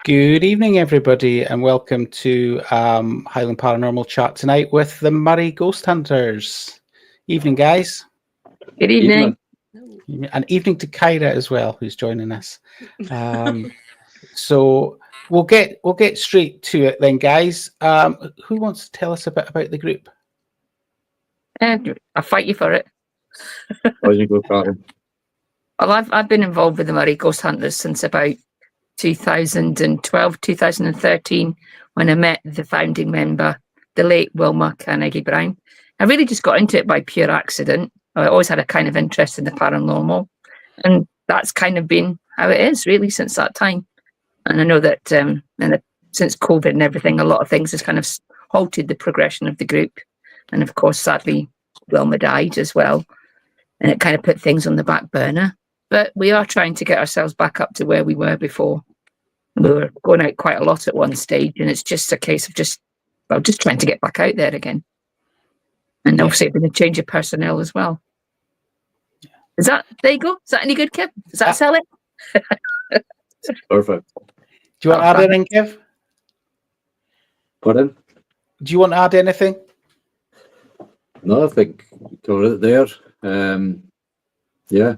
Good evening, everybody, and welcome to Highland Paranormal Chat tonight with the Moray Ghost Hunters. Evening, guys. Good evening. And evening to Kyra as well, who's joining us. So we'll get straight to it then, guys. Who wants to tell us a bit about the group? I'll fight you for it. How's you go, Carl? Well, I've been involved with the Moray Ghost Hunters since about 2012, 2013, when I met the founding member, the late Wilma Carnegie Brown. I really just got into it by pure accident. I always had a kind of interest in the paranormal, and that's kind of been how it is really since that time. And I know that since COVID and everything, a lot of things has kind of halted the progression of the group. And of course, sadly, Wilma died as well, and it kind of put things on the back burner. But we are trying to get ourselves back up to where we were before. We were going out quite a lot at one stage, and it's just a case of just trying to get back out there again. And obviously, it's been a change of personnel as well. There you go. Is that any good, Kev? Does that sell it? Perfect. Do you want to add anything, Kev? Pardon? Do you want to add anything? No, I think you covered it there. Yeah,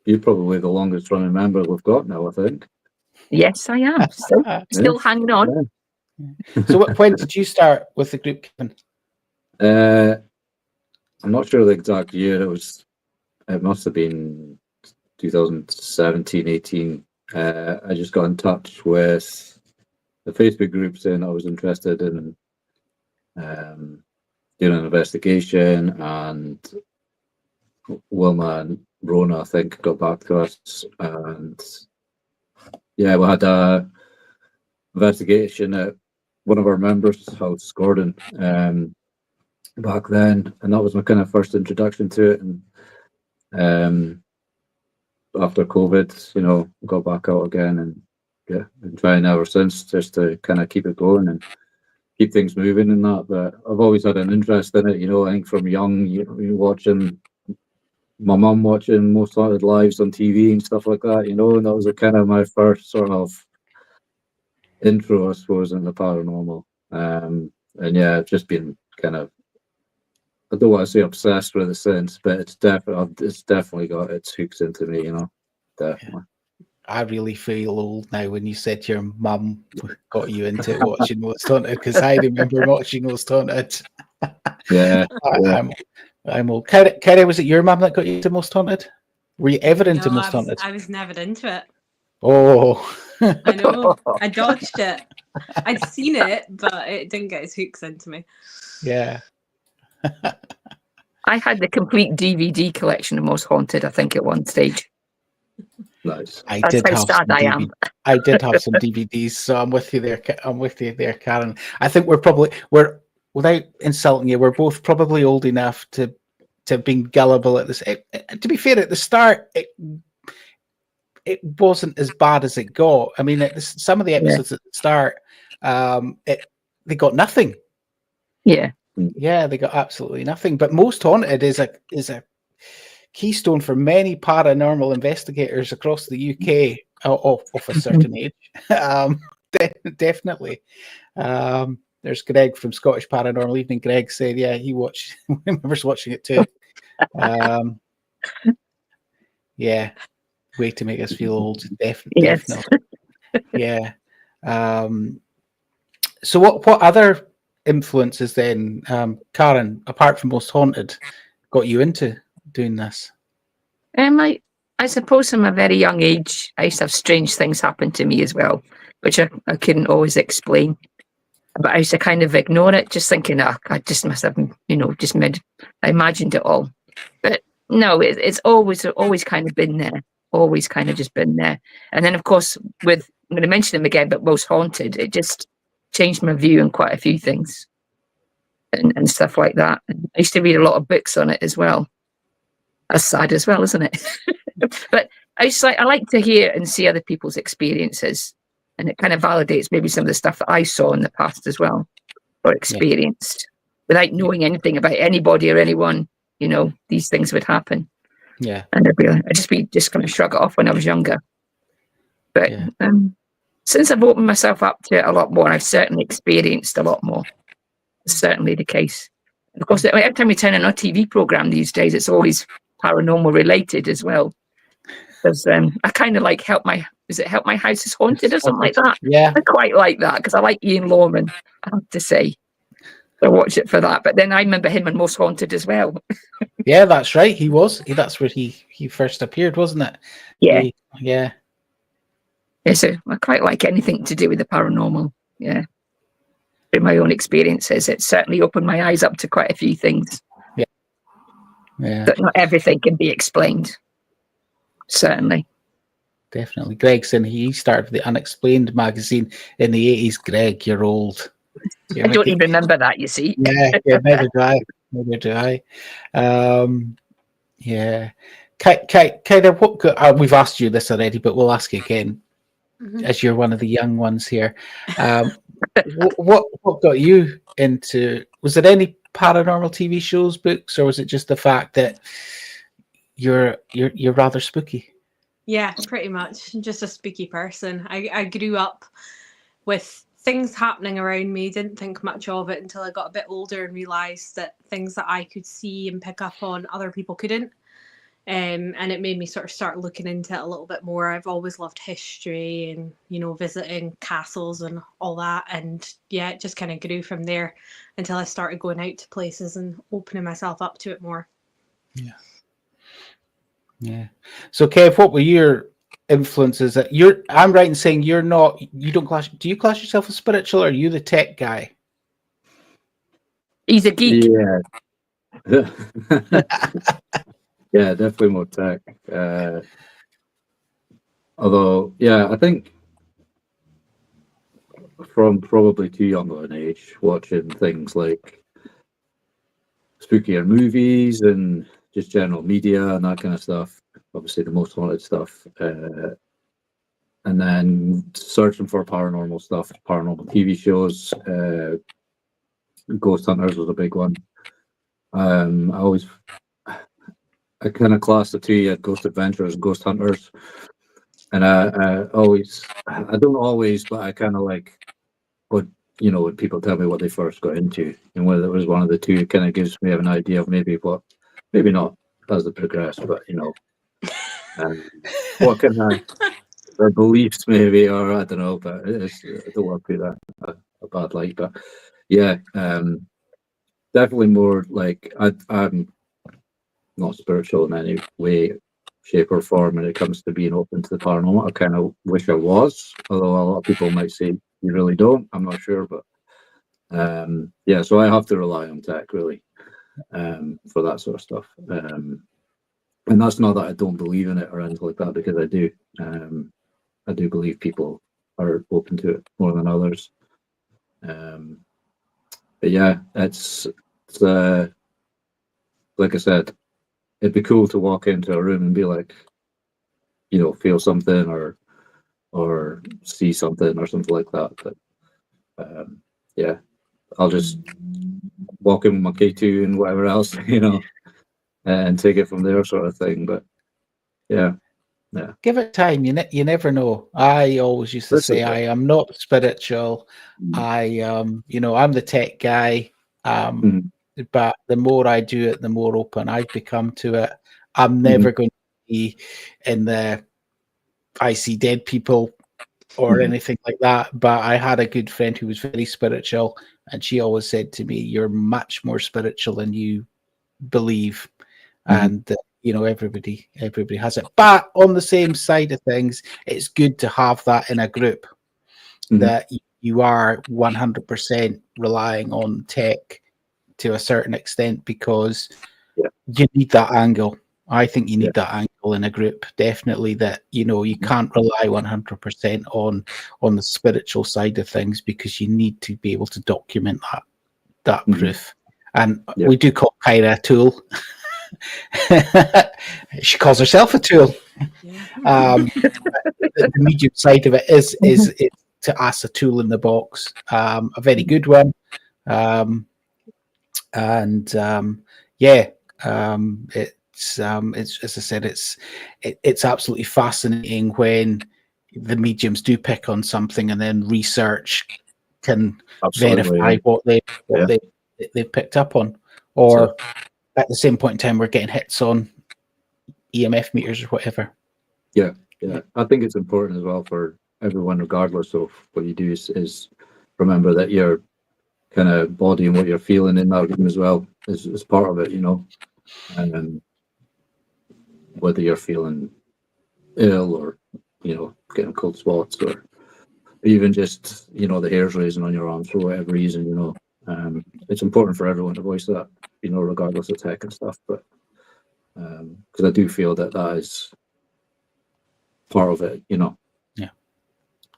you're probably the longest running member we've got now, I think. Yes, I am. Still hanging on. Yeah. So when did you start with the group, Kevin? I'm not sure the exact year. It must have been 2017, 18. I just got in touch with the Facebook group saying I was interested in doing an investigation, and Wilma and Rona, I think, got back to us, and yeah, we had a investigation at one of our members' house, Gordon, back then, and that was my kind of first introduction to it. And after COVID, got back out again, and yeah, been trying ever since just to kind of keep it going and keep things moving and that. But I've always had an interest in it, I think from young, watching my mum watching Most Haunted Lives on TV and stuff like that, and that was kind of my first sort of intro, I suppose, in the paranormal. And yeah, I've just been kind of, I don't want to say obsessed with it since, but it's definitely got its hooks into me, definitely. I really feel old now when you said your mum got you into watching Most Haunted, because I remember watching Most Haunted. Yeah. I'm old. Kerry, was it your mum that got you into Most Haunted? Were you ever into Most Haunted? I was never into it. Oh. I know. I dodged it. I'd seen it, but it didn't get its hooks into me. Yeah. I had the complete DVD collection of Most Haunted, I think, at one stage. Nice. I did have some DVDs, so I'm with you there, Karen. I think we're without insulting you, we're both probably old enough to have been gullible at this. To be fair, at the start, it wasn't as bad as it got. I mean, some of the episodes at the start, they got nothing. Yeah. Yeah, they got absolutely nothing. But Most Haunted is a keystone for many paranormal investigators across the UK of a certain age. Definitely. There's Greg from Scottish Paranormal Evening. Greg said, yeah, he remembers watching it too. Yeah, way to make us feel old. Definitely. Yeah. So what other influences then, Karen, apart from Most Haunted, got you into doing this? I suppose from a very young age, I used to have strange things happen to me as well, which I couldn't always explain. But I used to kind of ignore it, just thinking, I just must have, I imagined it all. But no, it's always kind of been there, always kind of just been there. And then, of course, I'm going to mention them again, but Most Haunted, it just changed my view on quite a few things and stuff like that. And I used to read a lot of books on it as well. That's sad as well, isn't it? But I like to hear and see other people's experiences. And it kind of validates maybe some of the stuff that I saw in the past as well, or experienced, without knowing anything about anybody or anyone. These things would happen. Yeah, and I'd just kind of shrug it off when I was younger. But since I've opened myself up to it a lot more, I've certainly experienced a lot more. It's certainly the case. And of course, every time we turn on a TV program these days, it's always paranormal related as well. Because I kind of like Help My House is Haunted or something like that. Yeah. I quite like that because I like Ian Lorman, I have to say. I watch it for that. But then I remember him in Most Haunted as well. Yeah, that's right. He was. That's where he first appeared, wasn't it? Yeah. Yeah. Yeah, so I quite like anything to do with the paranormal. Yeah. In my own experiences, it certainly opened my eyes up to quite a few things. Yeah. That not everything can be explained. Certainly. Definitely. Greg saying he started the Unexplained magazine in the 80s. Greg, you're old. I don't even remember that, you see. Yeah, neither do I. Neither do I. Yeah. Kind of what we've asked you this already, but we'll ask you again, as you're one of the young ones here. What got you into? Was it any paranormal TV shows, books, or was it just the fact that you're rather spooky? Yeah, pretty much. Just a spooky person. I grew up with things happening around me, didn't think much of it until I got a bit older and realised that things that I could see and pick up on, other people couldn't. And it made me sort of start looking into it a little bit more. I've always loved history and, visiting castles and all that. And yeah, it just kind of grew from there until I started going out to places and opening myself up to it more. Yeah. Yeah. So, Kev, what were your influences? I'm right in saying you don't class. Do you class yourself as spiritual, or are you the tech guy? He's a geek. Yeah. Yeah, definitely more tech. Although, yeah, I think from probably too young of an age, watching things like spookier movies and just general media and that kind of stuff, obviously the Most Haunted stuff, and then searching for paranormal stuff, paranormal TV shows. Ghost Hunters was a big one. I kind of class the two. You had Ghost Adventurers and Ghost Hunters, and I don't always, but I kind of like what when people tell me what they first got into, and whether it was one of the two, it kind of gives me an idea of maybe not as they progress, but what kind of their beliefs maybe, or I don't know, but I don't want to put that a bad light, but yeah, definitely more like I'm not spiritual in any way, shape, or form when it comes to being open to the paranormal. I kind of wish I was, although a lot of people might say you really don't. I'm not sure, but yeah, so I have to rely on tech really for that sort of stuff. And that's not that I don't believe in it or anything like that, because I do. I do believe people are open to it more than others. But yeah, it's like I said, it'd be cool to walk into a room and be like, feel something or see something or something like that. But yeah, I'll just walk in with my K2 and whatever else, and take it from there, sort of thing. But yeah. Give it time. You never know. I always used to say I am not spiritual. I'm the tech guy. But the more I do it, the more open I've become to it. I'm never going to be in the I see dead people or anything like that. But I had a good friend who was very spiritual, and she always said to me, "You're much more spiritual than you believe." And everybody has it. But on the same side of things, it's good to have that in a group, that you are 100% relying on tech to a certain extent, because you need that angle. I think you need that angle in a group, definitely, that you can't rely 100% on the spiritual side of things, because you need to be able to document that proof. And we do call Kyra a tool. She calls herself a tool. The medium side of it is to us a tool in the box, a very good one. It's as I said, it's absolutely fascinating when the mediums do pick on something, and then research can Absolutely, verify yeah. what they've picked up on, or at the same point in time we're getting hits on EMF meters or whatever. Yeah. I think it's important as well for everyone, regardless of what you do, is remember that your kind of body and what you're feeling in that room as well is part of it, and whether you're feeling ill or getting cold spots or even just the hairs raising on your arms for whatever reason, it's important for everyone to voice that, regardless of tech and stuff. But because I do feel that is part of it. Yeah,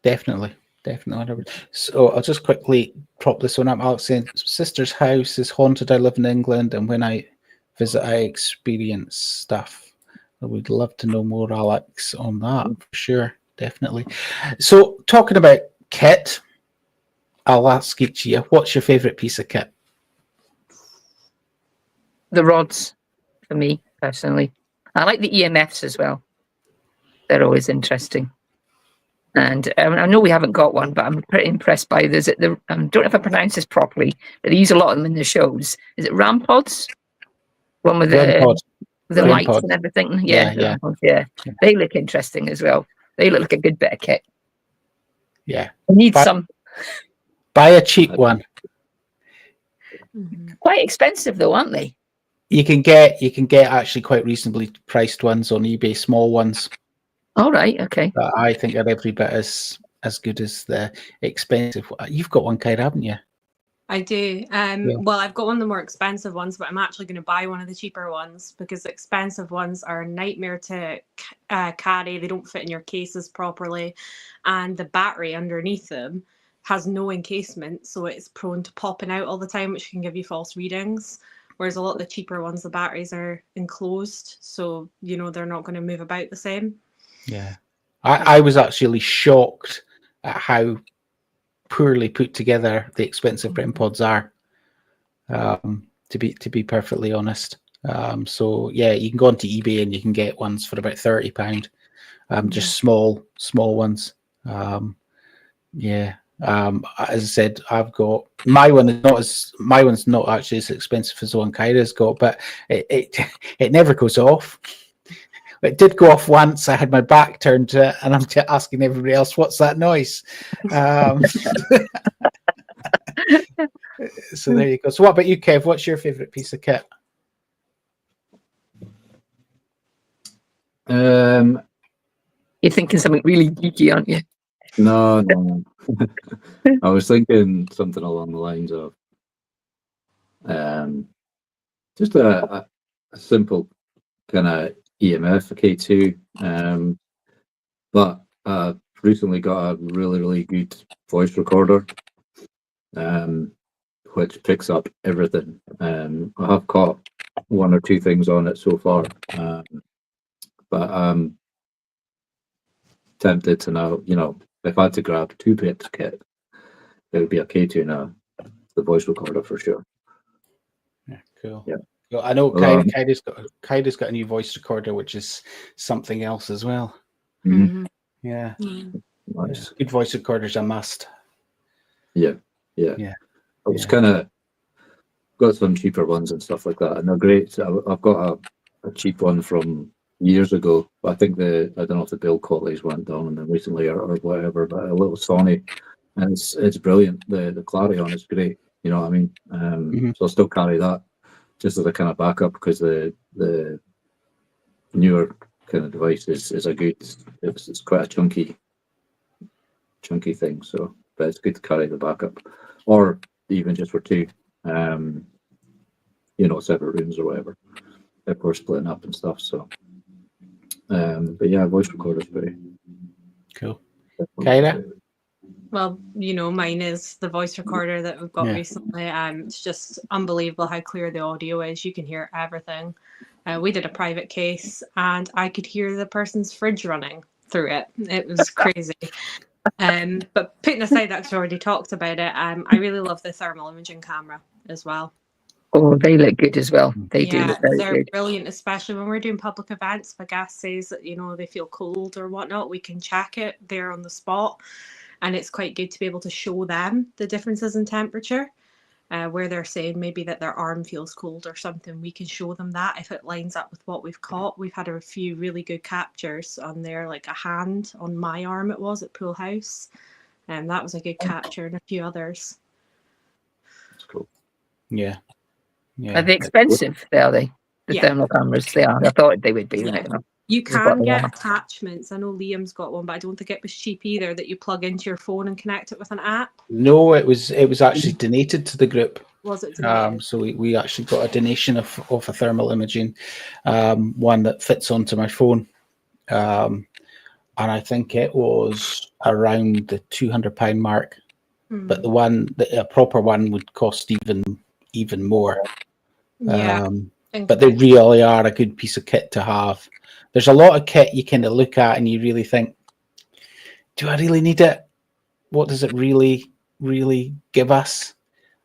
definitely. So I'll just quickly prop this one up. Alex saying, sister's house is haunted. I live in England, and when I visit, I experience stuff. I would love to know more, Alex, on that, for sure. Definitely. So talking about kit, I'll ask each of you, what's your favourite piece of kit? The rods, for me, personally. I like the EMFs as well. They're always interesting. And I know we haven't got one, but I'm pretty impressed by this. I don't know if I pronounce this properly, but they use a lot of them in the shows. Is it Rampods? One with the lights and everything. Yeah. They look interesting as well. They look like a good bit of kit. Yeah. I need some. Buy a cheap one. Quite expensive though, aren't they? You can get actually quite reasonably priced ones on eBay, small ones. All right, okay. But I think they're every bit as good as the expensive. You've got one, Kyra, haven't you? I do. Well, I've got one of the more expensive ones, but I'm actually going to buy one of the cheaper ones because the expensive ones are a nightmare to carry. They don't fit in your cases properly, and the battery underneath them has no encasement, so it's prone to popping out all the time, which can give you false readings. Whereas a lot of the cheaper ones, the batteries are enclosed, so they're not going to move about the same. Yeah, I was actually shocked at how poorly put together the expensive Brim pods are. To be perfectly honest. So yeah, you can go onto eBay and you can get ones for about £30. Just small ones. As I said, I've got my one's not actually as expensive as the one Kyra's got, but it never goes off. It did go off once. I had my back turned to it, and I'm asking everybody else, "What's that noise?" So there you go. So what about you, Kev? What's your favourite piece of kit? You're thinking something really geeky, aren't you? No. I was thinking something along the lines of just a simple kind of EMF for K2, but I recently got a really, really good voice recorder, which picks up everything. I have caught one or two things on it so far, but I'm tempted to now, if I had to grab 2 bits kit, it would be a K2 now, the voice recorder for sure. Yeah, cool. Yeah. Well, I know Kyra's got a new voice recorder, which is something else as well. Mm-hmm. Yeah. Nice. Good voice recorders, a must. Yeah. I was kind of got some cheaper ones and stuff like that, and they're great. I've got a cheap one from years ago, but I think I don't know if the build qualities went down and then recently or whatever, but a little Sony, and it's brilliant. The clarity on it's great. You know what I mean? So I'll still carry that just as a kind of backup, because the newer kind of device is a good. It's quite a chunky thing. So, but it's good to carry the backup, or even just for 2, separate rooms or whatever, if we're splitting up and stuff. So, but yeah, voice recorder's pretty cool. Kyra? Well, mine is the voice recorder that we've got recently. It's just unbelievable how clear the audio is. You can hear everything. We did a private case, and I could hear the person's fridge running through it. It was crazy. But putting aside that, 'cause I already talked about it, I really love the thermal imaging camera as well. Oh, they look good as well. They do Yeah, look very they're good. brilliant, especially when we're doing public events. If a guest says that, they feel cold or whatnot, we can check it there on the spot. And it's quite good to be able to show them the differences in temperature. Where they're saying maybe that their arm feels cold or something, we can show them that if it lines up with what we've caught. We've had a few really good captures on there, like a hand on my arm it was at Pool House. And that was a good capture, and a few others. That's cool. Yeah. Are they expensive? Are they? The Yeah. thermal cameras, they are. I thought they would be. Yeah. Right enough. You They've got can the get one. attachments. I know Liam's got one, but I don't think it was cheap either, that you plug into your phone and connect it with an app. No, it was actually donated to the group. Was it donated? So we actually got a donation of a thermal imaging one that fits onto my phone. And I think it was around the £200 mark. But a proper one would cost even more. Yeah. But they really are a good piece of kit to have. There's a lot of kit you kind of look at and you really think, do I really need it? What does it really give us?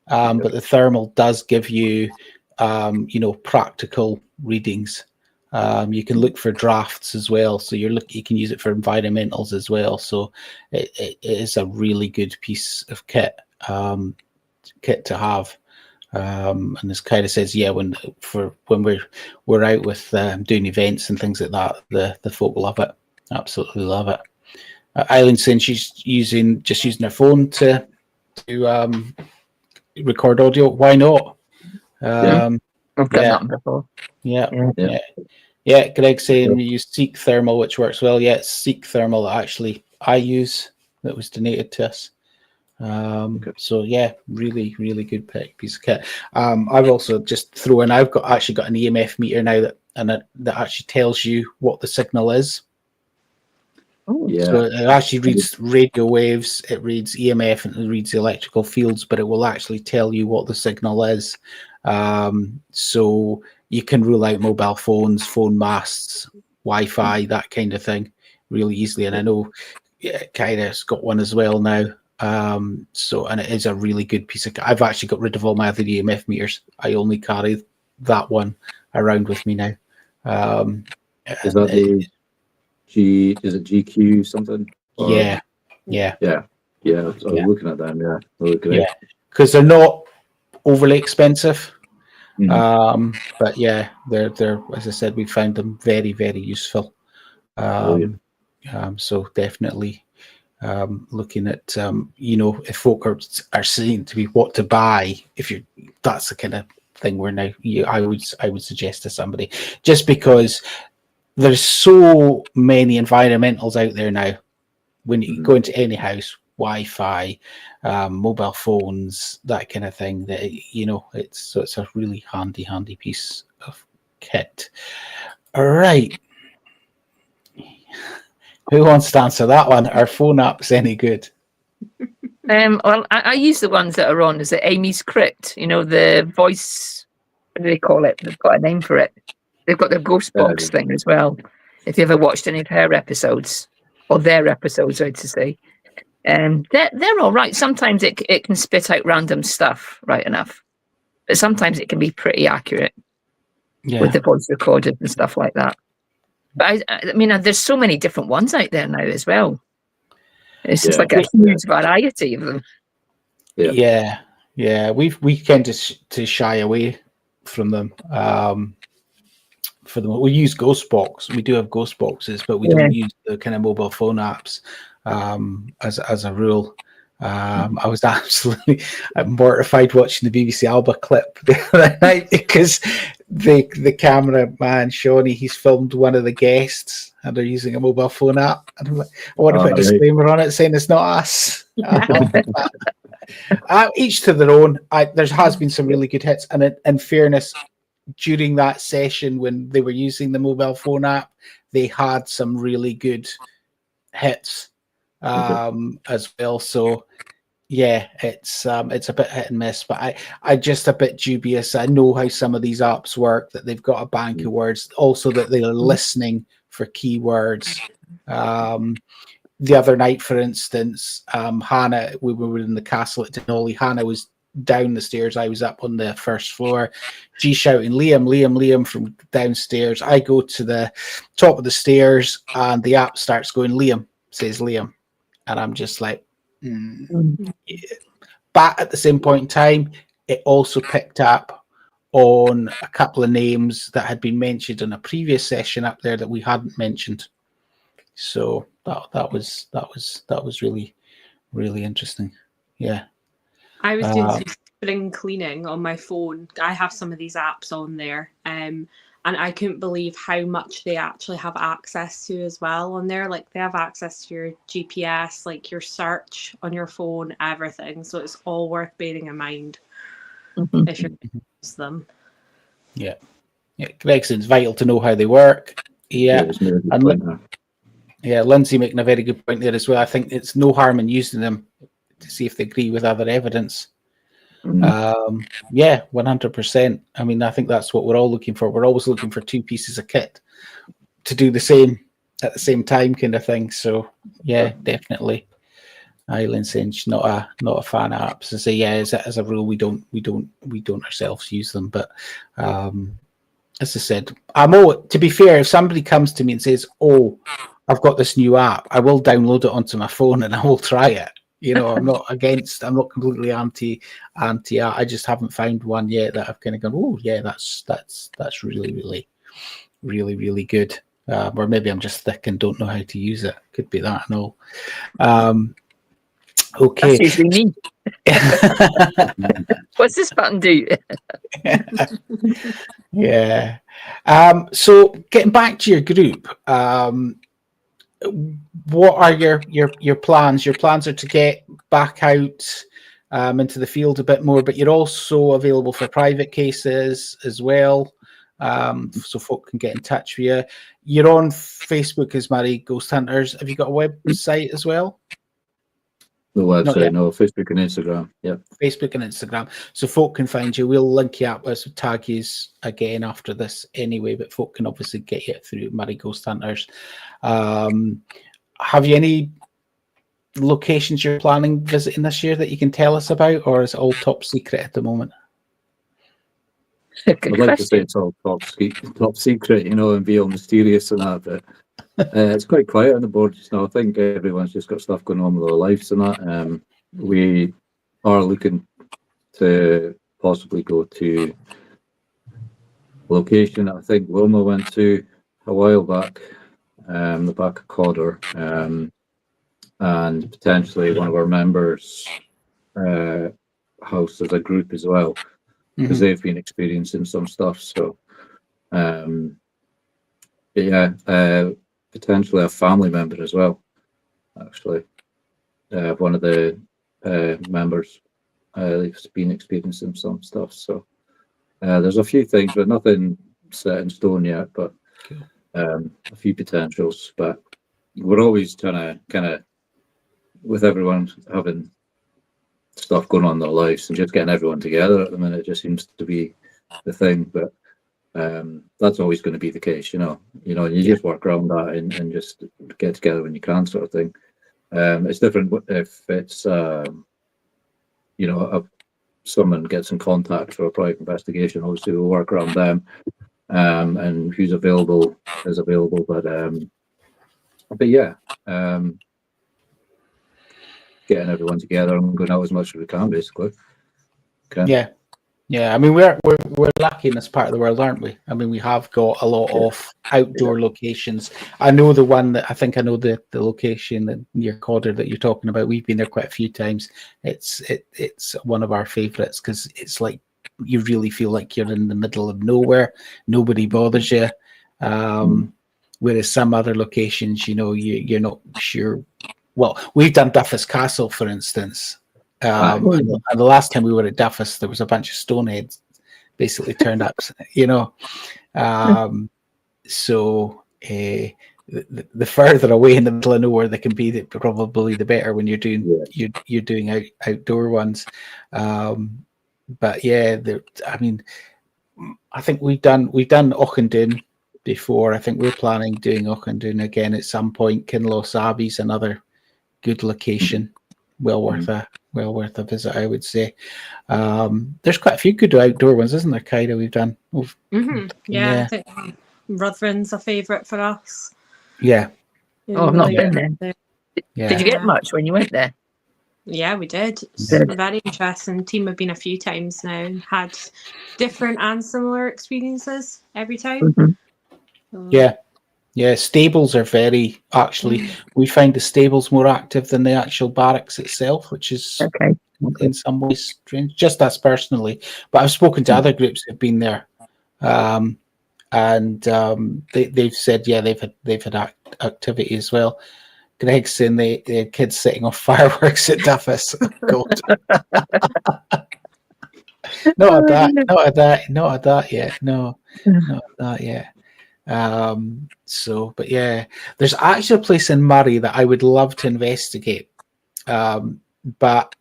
But the thermal does give you, practical readings. You can look for drafts as well. So you can use it for environmentals as well. So it is a really good piece of kit to have. And this kind of says, when we're out with doing events and things like that, the folk love it, absolutely love it. Eileen saying she's using her phone to record audio. Why not? I've done that before. Yeah. Greg saying we use Seek Thermal, which works well. Yeah, it's Seek Thermal that actually I use, that was donated to us. So yeah, really good piece of kit. I've also just thrown. I've actually got an EMF meter now that actually tells you what the signal is. Oh, Yeah. So it actually reads radio waves, it reads EMF, and it reads electrical fields, but it will actually tell you what the signal is. So you can rule out mobile phones, phone masts, Wi-Fi, that kind of thing, really easily. And I know Kyra's got one as well now. And it is a really good piece of. I've actually got rid of all my other EMF meters. I only carry that one around with me now. Is that is it GQ something? Or? Yeah. I was looking at them. Yeah, they look great. Yeah, because they're not overly expensive. But yeah, they're as I said, we found them very useful. So definitely. Looking at if folk are seeing to be what to buy, that's the kind of thing where now I would suggest to somebody, just because there's so many environmentals out there now. When you go into any house, Wi-Fi, mobile phones, that kind of thing, that it's a really handy piece of kit. All right. Who wants to answer that one? Are phone apps any good? Well, I use the ones that are on. Is it Amy's Crypt? The voice. What do they call it? They've got a name for it. They've got the ghost box thing as well. If you ever watched any of her episodes, or their episodes, I'd say, they're all right. Sometimes it can spit out random stuff, right enough, but sometimes it can be pretty accurate with the voice recorded and stuff like that. But I mean, there's so many different ones out there now as well. It's just like a huge variety of them. Yeah. We tend to shy away from them. We use ghost box. We do have ghost boxes, but we don't use the kind of mobile phone apps as a rule. I was absolutely mortified watching the BBC Alba clip the other night because the cameraman Shawnee, he's filmed one of the guests and they're using a mobile phone app. And I'm like, I want to put a disclaimer on it saying it's not us. Each to their own. There has been some really good hits, and in fairness, during that session when they were using the mobile phone app, they had some really good hits as well. So yeah, it's a bit hit and miss, but I just a bit dubious. I know how some of these apps work, that they've got a bank of words, also that they're listening for keywords. The other night, for instance, Hannah, we were in the castle at Denali. Hannah was down the stairs. I was up on the first floor. She's shouting, Liam, Liam, Liam from downstairs. I go to the top of the stairs and the app starts going, Liam, says Liam. And I'm just like, Yeah. But at the same point in time, it also picked up on a couple of names that had been mentioned in a previous session up there that we hadn't mentioned. So that was really, really interesting. Yeah. I was doing some spring cleaning on my phone. I have some of these apps on there, and I couldn't believe how much they actually have access to as well on there. Like they have access to your GPS, like your search on your phone, everything. So it's all worth bearing in mind if you're going to use them. Yeah. Greg said it's vital to know how they work. Yeah. Yeah, Lindsay making a very good point there as well. I think it's no harm in using them to see if they agree with other evidence. Yeah, 100%. I mean, I think that's what we're all looking for. We're always looking for two pieces of kit to do the same at the same time, kind of thing. So yeah, definitely. Island Cinch, not a fan of apps. I say yeah, as a rule, we don't ourselves use them. But as I said, to be fair, if somebody comes to me and says, "Oh, I've got this new app," I will download it onto my phone and I will try it. You know, I'm not completely anti. I just haven't found one yet that I've kind of gone, oh yeah, that's really, really, really, really good. Or maybe I'm just thick and don't know how to use it. Could be that and all. Okay. That's usually me. What's this button do? Yeah. So getting back to your group, what are your plans? Your plans are to get back out into the field a bit more, but you're also available for private cases as well, so folk can get in touch with you. You're on Facebook as Moray Ghost Hunters. Have you got a website as well? No website, no. Facebook and Instagram. Yeah. Facebook and Instagram. So folk can find you. We'll link you up with tag yous again after this anyway, but folk can obviously get you through Moray Ghost Hunters. Have you any locations you're planning visiting this year that you can tell us about, or is it all top secret at the moment? I'd like to say it's all top secret, you know, and be all mysterious and that, but it's quite quiet on the board just now. I think everyone's just got stuff going on with their lives and that. We are looking to possibly go to a location that I think Wilma went to a while back, the back of Codder, and potentially one of our members' house as a group as well, because they've been experiencing some stuff. So, potentially a family member as well. Actually, one of the members has been experiencing some stuff. So there's a few things, but nothing set in stone yet. But a few potentials. But we're always trying to kind of, with everyone having stuff going on in their lives and just getting everyone together at the minute, just seems to be the thing. But that's always going to be the case, you know, you just work around that and just get together when you can, sort of thing. It's different if it's someone gets in contact for a private investigation. Obviously we'll work around them, and who's available is available, but yeah, getting everyone together and going out as much as we can, basically. Okay. Yeah, I mean we're lucky in this part of the world, aren't we? I mean we have got a lot of outdoor locations. I know the one that I know the location that near Codder that you're talking about. We've been there quite a few times. It's one of our favourites because it's like you really feel like you're in the middle of nowhere. Nobody bothers you. Whereas some other locations, you know, you're not sure. Well, we've done Duffus Castle, for instance. And the last time we were at Duffus, there was a bunch of stoneheads basically turned up, you know. So the further away in the middle of nowhere they can be, probably the better when you're doing you're doing outdoor ones. But yeah, I mean, I think we've done Auchindoun before. I think we're planning doing Auchindoun again at some point. Kinloss Abbey's another good location. well worth a visit, I would say. There's quite a few good outdoor ones, isn't there, Kyra? We've done. Yeah, I think Ruthven's a favourite for us. Yeah. Oh, I've not been there. Yeah. Did you get much when you went there? Yeah, we did. It's Good. very interesting. Team have been a few times now and had different and similar experiences every time. Mhm. So, Yeah, stables are very, actually, we find the stables more active than the actual barracks itself, which is Okay. in some ways strange, just us personally. But I've spoken to other groups who've been there, and they've said, yeah, they've had activity as well. Greg's saying they had kids setting off fireworks at Duffus. God. Not at that yet. No, not at that yet. But yeah, there's actually a place in Moray that I would love to investigate, but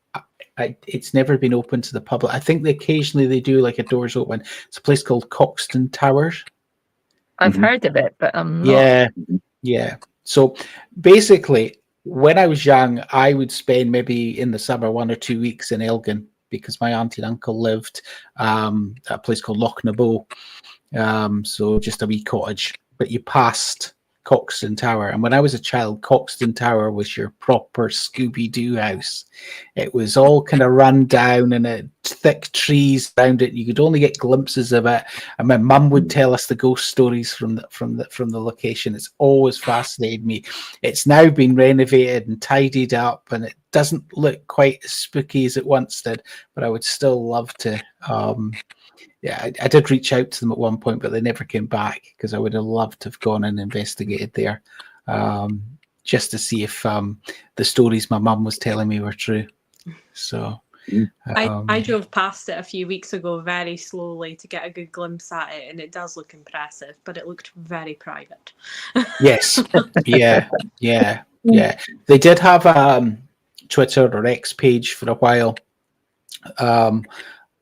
it's never been open to the public. I think occasionally they do like a doors open. It's a place called Coxton Towers. I've Mhm. heard of it, but I'm not. Yeah. So basically, when I was young, I would spend maybe in the summer 1 or 2 weeks in Elgin because my auntie and uncle lived at a place called Lochnaboe. So just a wee cottage, but you passed Coxton Tower. And when I was a child, Coxton Tower was your proper Scooby-Doo house. It was all kind of run down and thick trees around it. You could only get glimpses of it. And my mum would tell us the ghost stories from the location. It's always fascinated me. It's now been renovated and tidied up, and it doesn't look quite as spooky as it once did. But I would still love to. I did reach out to them at one point, but they never came back because I would have loved to have gone and investigated there, just to see if the stories my mum was telling me were true. So I drove past it a few weeks ago very slowly to get a good glimpse at it, and it does look impressive, but it looked very private. yes, yeah. They did have Twitter or X page for a while,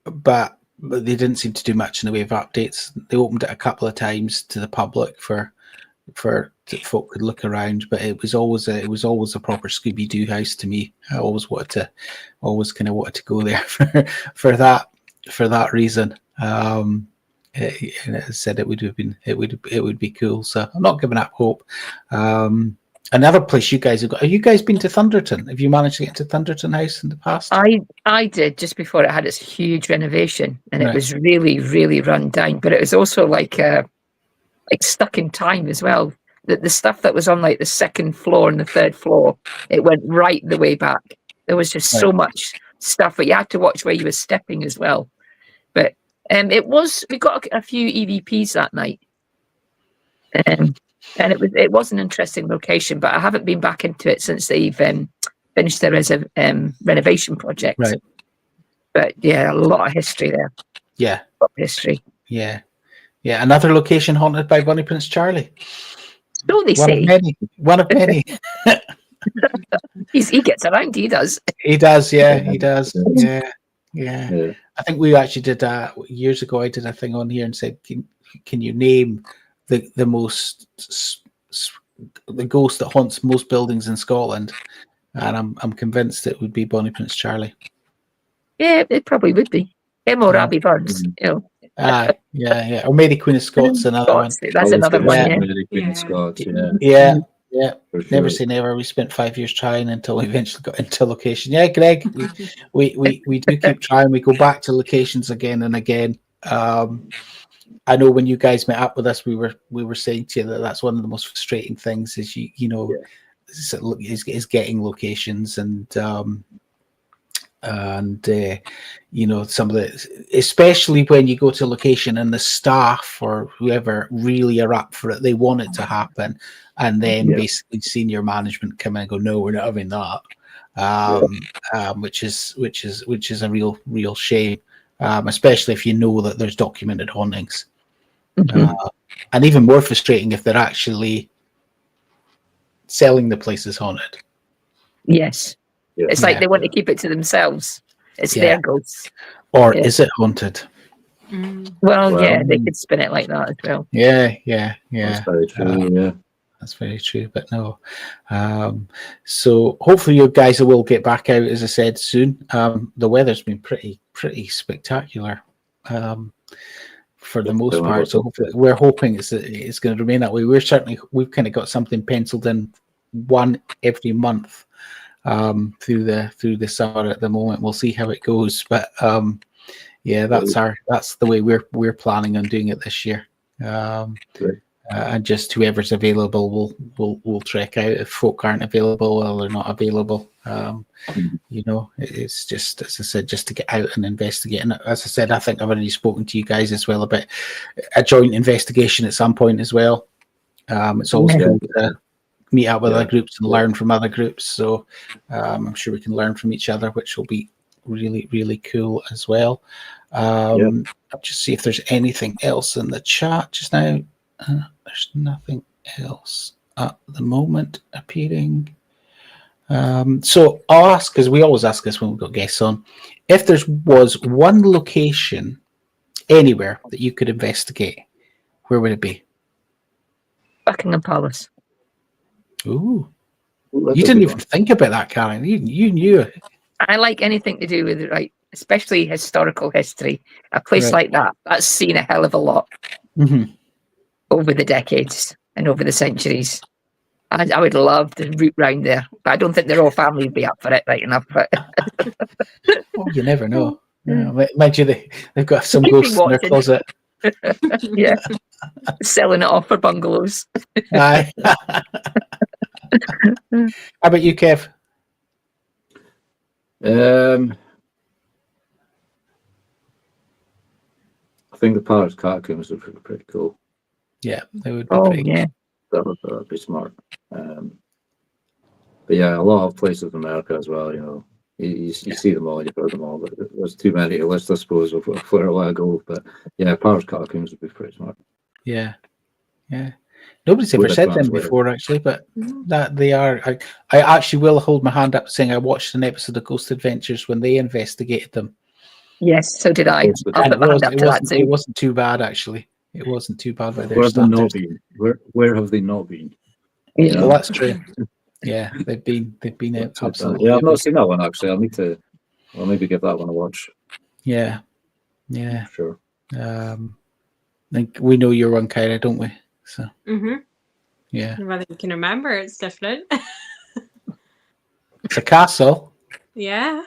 but they didn't seem to do much in the way of updates. They opened it a couple of times to the public for folk could look around, but it was always a proper Scooby-Doo house to me. I always kind of wanted to go there for that reason. And it said it would be cool. So I'm not giving up hope. Another place you guys have got. Have you guys been to Thunderton? Have you managed to get to Thunderton House in the past? I did just before it had its huge renovation, and Right. it was really, really run down. But it was also like stuck in time as well. The stuff that was on like the second floor and the third floor, it went right the way back. There was just so much stuff, but you had to watch where you were stepping as well. But we got a few EVPs that night. And it was an interesting location, but I haven't been back into it since they've finished their renovation project. Right. But yeah, a lot of history there. Yeah. A lot of history. Yeah. Another location haunted by Bonnie Prince Charlie. Don't they say? One of many. He gets around. He does. He does. Yeah, he does. Yeah. Yeah. I think we actually did years ago. I did a thing on here and said, "Can you name the ghost that haunts most buildings in Scotland?" And I'm convinced it would be Bonnie Prince Charlie. Yeah, it probably would be him or Abby Burns. You know. Yeah. Or Mary Queen of Scots, another one. That's another one. Yeah. Mary Queen of Scots, Yeah. For sure. Never say never. We spent 5 years trying until we eventually got into location. Yeah, Greg, we do keep trying. We go back to locations again and again. I know when you guys met up with us, we were saying to you that that's one of the most frustrating things is is getting locations and some of the, especially when you go to a location and the staff or whoever really are up for it, they want it to happen, and then basically senior management come in and go, no, we're not having that, which is a real shame, especially if you know that there's documented hauntings. And even more frustrating if they're actually selling the place as haunted. Yes. It's like they want to keep it to themselves. It's their ghosts. Or is it haunted? Well, yeah, they could spin it like that as well. Yeah. That's very true, That's very true. But no, so hopefully you guys will get back out, as I said, soon. The weather's been pretty spectacular for the most part. So hopefully, we're hoping it's going to remain that way. We've kind of got something penciled in, one every month through the summer at the moment. We'll see how it goes, but yeah, that's the way we're planning on doing it this year. And just whoever's available will trek out. If folk aren't available, well, they're not available. You know, it's just, as I said, just to get out and investigate. And as I said, I think I've already spoken to you guys as well about a joint investigation at some point as well. It's always good to meet up with other groups and learn from other groups. So I'm sure we can learn from each other, which will be really, really cool as well. I'll just see if there's anything else in the chat just now. There's nothing else at the moment appearing. So I'll ask, because we always ask this when we've got guests on, if there was one location anywhere that you could investigate, where would it be? Buckingham Palace. Ooh. You didn't even think about that, Karen. You knew it. I like anything to do with it, right? Especially historical history. A place like that's seen a hell of a lot over the decades and over the centuries. I would love to root round there, but I don't think the royal family would be up for it right enough. But oh, you never know. Imagine they've got some ghosts in their closet. Yeah, selling it off for bungalows. Aye. How about you, Kev? I think the Paris catacombs are pretty cool. Yeah, they would be pretty yeah. That would be smart. But yeah, a lot of places in America as well, you know. You see them all, you've heard them all, but there's too many to list, I suppose, of where I want to go. But yeah, Paris catacombs would be pretty smart. Yeah. Nobody's ever said them before, actually, but that they are. I actually will hold my hand up saying I watched an episode of Ghost Adventures when they investigated them. Yes, so did I. It wasn't too bad, actually. It wasn't too bad by their standards. Where have they not been? Yeah, well, that's true. Yeah, they've been absolutely. Yeah, I've not seen that one actually. I'll maybe give that one a watch. Yeah. Sure. I think we know your one, Kyra, don't we? So. Yeah. Whether you can remember, it's different. It's a castle. Yeah.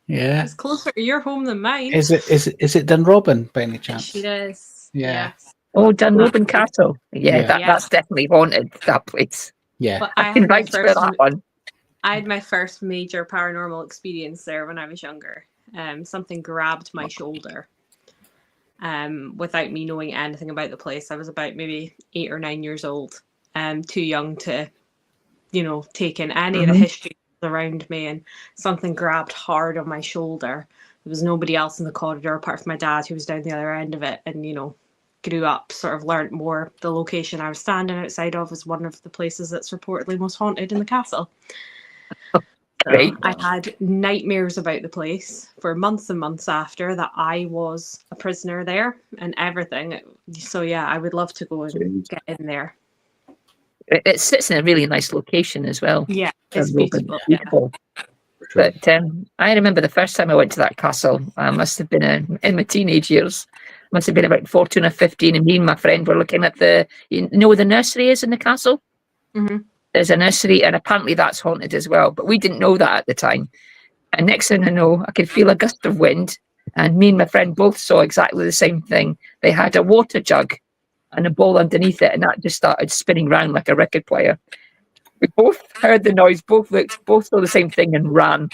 Yeah. It's closer to your home than mine. Is it Dunrobin by any chance? It is. Yeah. Yes. Oh, Dunrobin Castle. Yeah, that's definitely haunted, that place. Yeah. But I can vouch for that one. I had my first major paranormal experience there when I was younger. Something grabbed my shoulder. Without me knowing anything about the place. I was about maybe 8 or 9 years old. Too young to, take in any of the history around me, and something grabbed hard on my shoulder. There was nobody else in the corridor apart from my dad, who was down the other end of it, and grew up, sort of learnt more. The location I was standing outside of was one of the places that's reportedly most haunted in the castle. Right. I had nightmares about the place for months and months after that. I was a prisoner there and everything. So yeah, I would love to go and get in there. It sits in a really nice location as well. Yeah, it's beautiful. But I remember the first time I went to that castle, I must have been in my teenage years. Must have been about 14 or 15, and me and my friend were looking at where the nursery is in the castle? There's a nursery, and apparently that's haunted as well, but we didn't know that at the time. And next thing I know, I could feel a gust of wind, and me and my friend both saw exactly the same thing. They had a water jug and a bowl underneath it, and that just started spinning around like a record player. We both heard the noise, both looked, both saw the same thing and ran.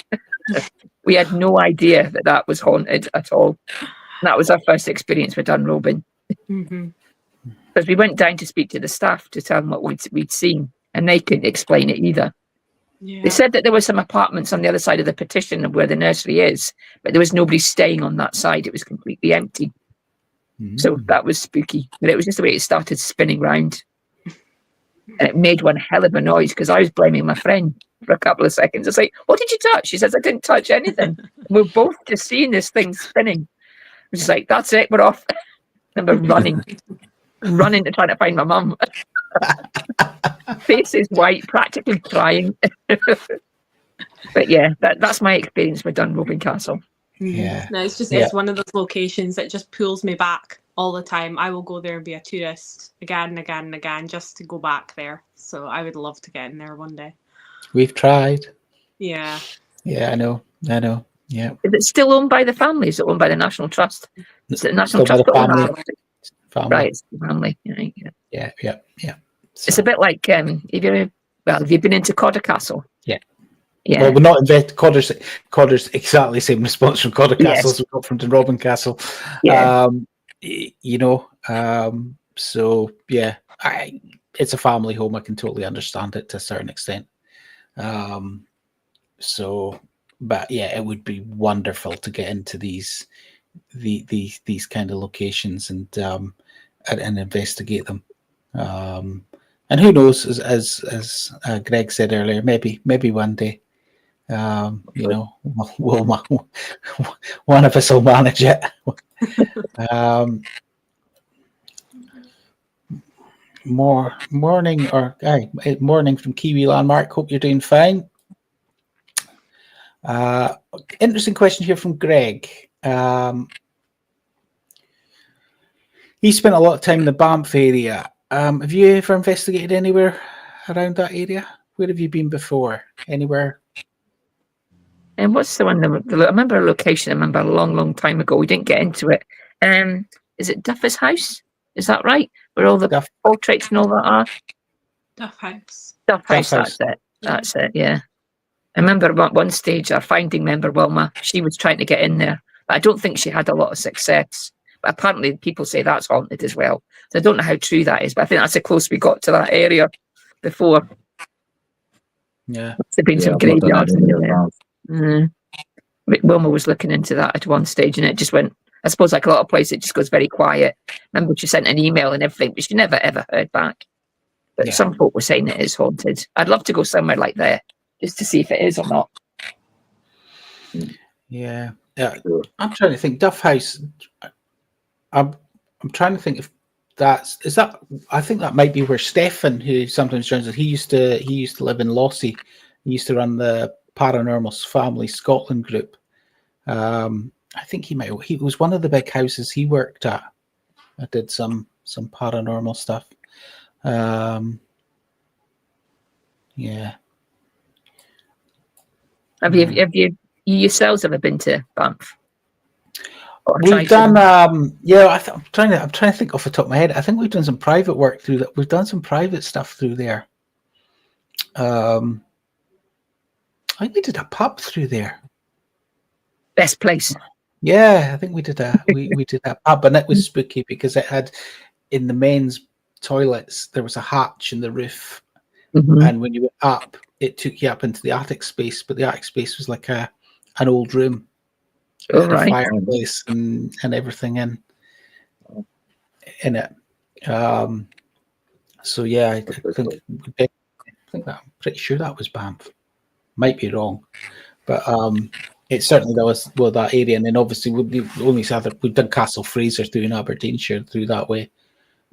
We had no idea that was haunted at all. And that was our first experience with Dunrobin. Because we went down to speak to the staff to tell them what we'd seen, and they couldn't explain it either. Yeah. They said that there were some apartments on the other side of the partition of where the nursery is, but there was nobody staying on that side. It was completely empty. So that was spooky. But it was just the way it started spinning round. And it made one hell of a noise, because I was blaming my friend for a couple of seconds. I was like, what did you touch? She says, I didn't touch anything. We're both just seeing this thing spinning. I was just like, that's it, we're off. And we're running to try to find my mum. face is white, practically crying. But yeah, that's my experience with Dunrobin Castle. Yeah. No, it's just Yeah. it's one of those locations that just pulls me back all the time. I will go there and be a tourist again and again and again just to go back there. So I would love to get in there one day. We've tried. Yeah. Yeah, I know. Yeah. Is it still owned by the family? Is it owned by the National Trust? Is it the National Still by Trust the that owns family. it? Family. Right, it's the family. Yeah. Yeah. It's So, a bit like have you been into Codder Castle? Yeah. Yeah. Well, we're not invested. Codder's exactly the same response from Codder Castle as we got from Dunrobin Castle. Yeah. So yeah, it's a family home. I can totally understand it to a certain extent. But yeah, it would be wonderful to get into these kind of locations and investigate them. And who knows, as Greg said earlier, maybe one day, we'll one of us will manage it. Morning from Kiwi Landmark. Hope you're doing fine. Interesting question here from Greg. He spent a lot of time in the Banff area. Have you ever investigated anywhere around that area? Where have you been before? Anywhere? And what's the one? I remember a location. I remember a long time ago. We didn't get into it. Is it Duffus House? Is that right? Where all the portraits and all that are? Duff House. Duff House. That's it. That's it. Yeah. I remember at one stage our finding member Wilma. She was trying to get in there, but I don't think she had a lot of success. But apparently, people say that's haunted as well. So I don't know how true that is, but I think that's how close we got to that area before. Yeah. There've been some graveyards in there. Wilma was looking into that at one stage, and it just went. I suppose, like a lot of places, it just goes very quiet. Remember, she sent an email and everything, but she never ever heard back. But some folk were saying it is haunted. I'd love to go somewhere like there just to see if it is or not. Yeah. I'm trying to think. Duff House. I'm trying to think if is that. I think that might be where Stefan, who sometimes joins us, he used to live in Lossy. He used to run the Paranormal Family Scotland group. I think he was one of the big houses he worked at. I did some paranormal stuff. Yeah. Have you yourselves ever been to Banff? We've done. I'm trying to think off the top of my head. I think we've done some private work through that. We've done some private stuff through there. I think we did a pub through there. Best place. Yeah, I think we did we did that pub, and it was spooky because it had in the men's toilets there was a hatch in the roof, and when you went up, it took you up into the attic space. But the attic space was like an old room, a fireplace and everything in it. So yeah, I think that I'm pretty sure that was Banff. Might be wrong, but it certainly was that area, and then obviously we've done Castle Fraser through in Aberdeenshire through that way.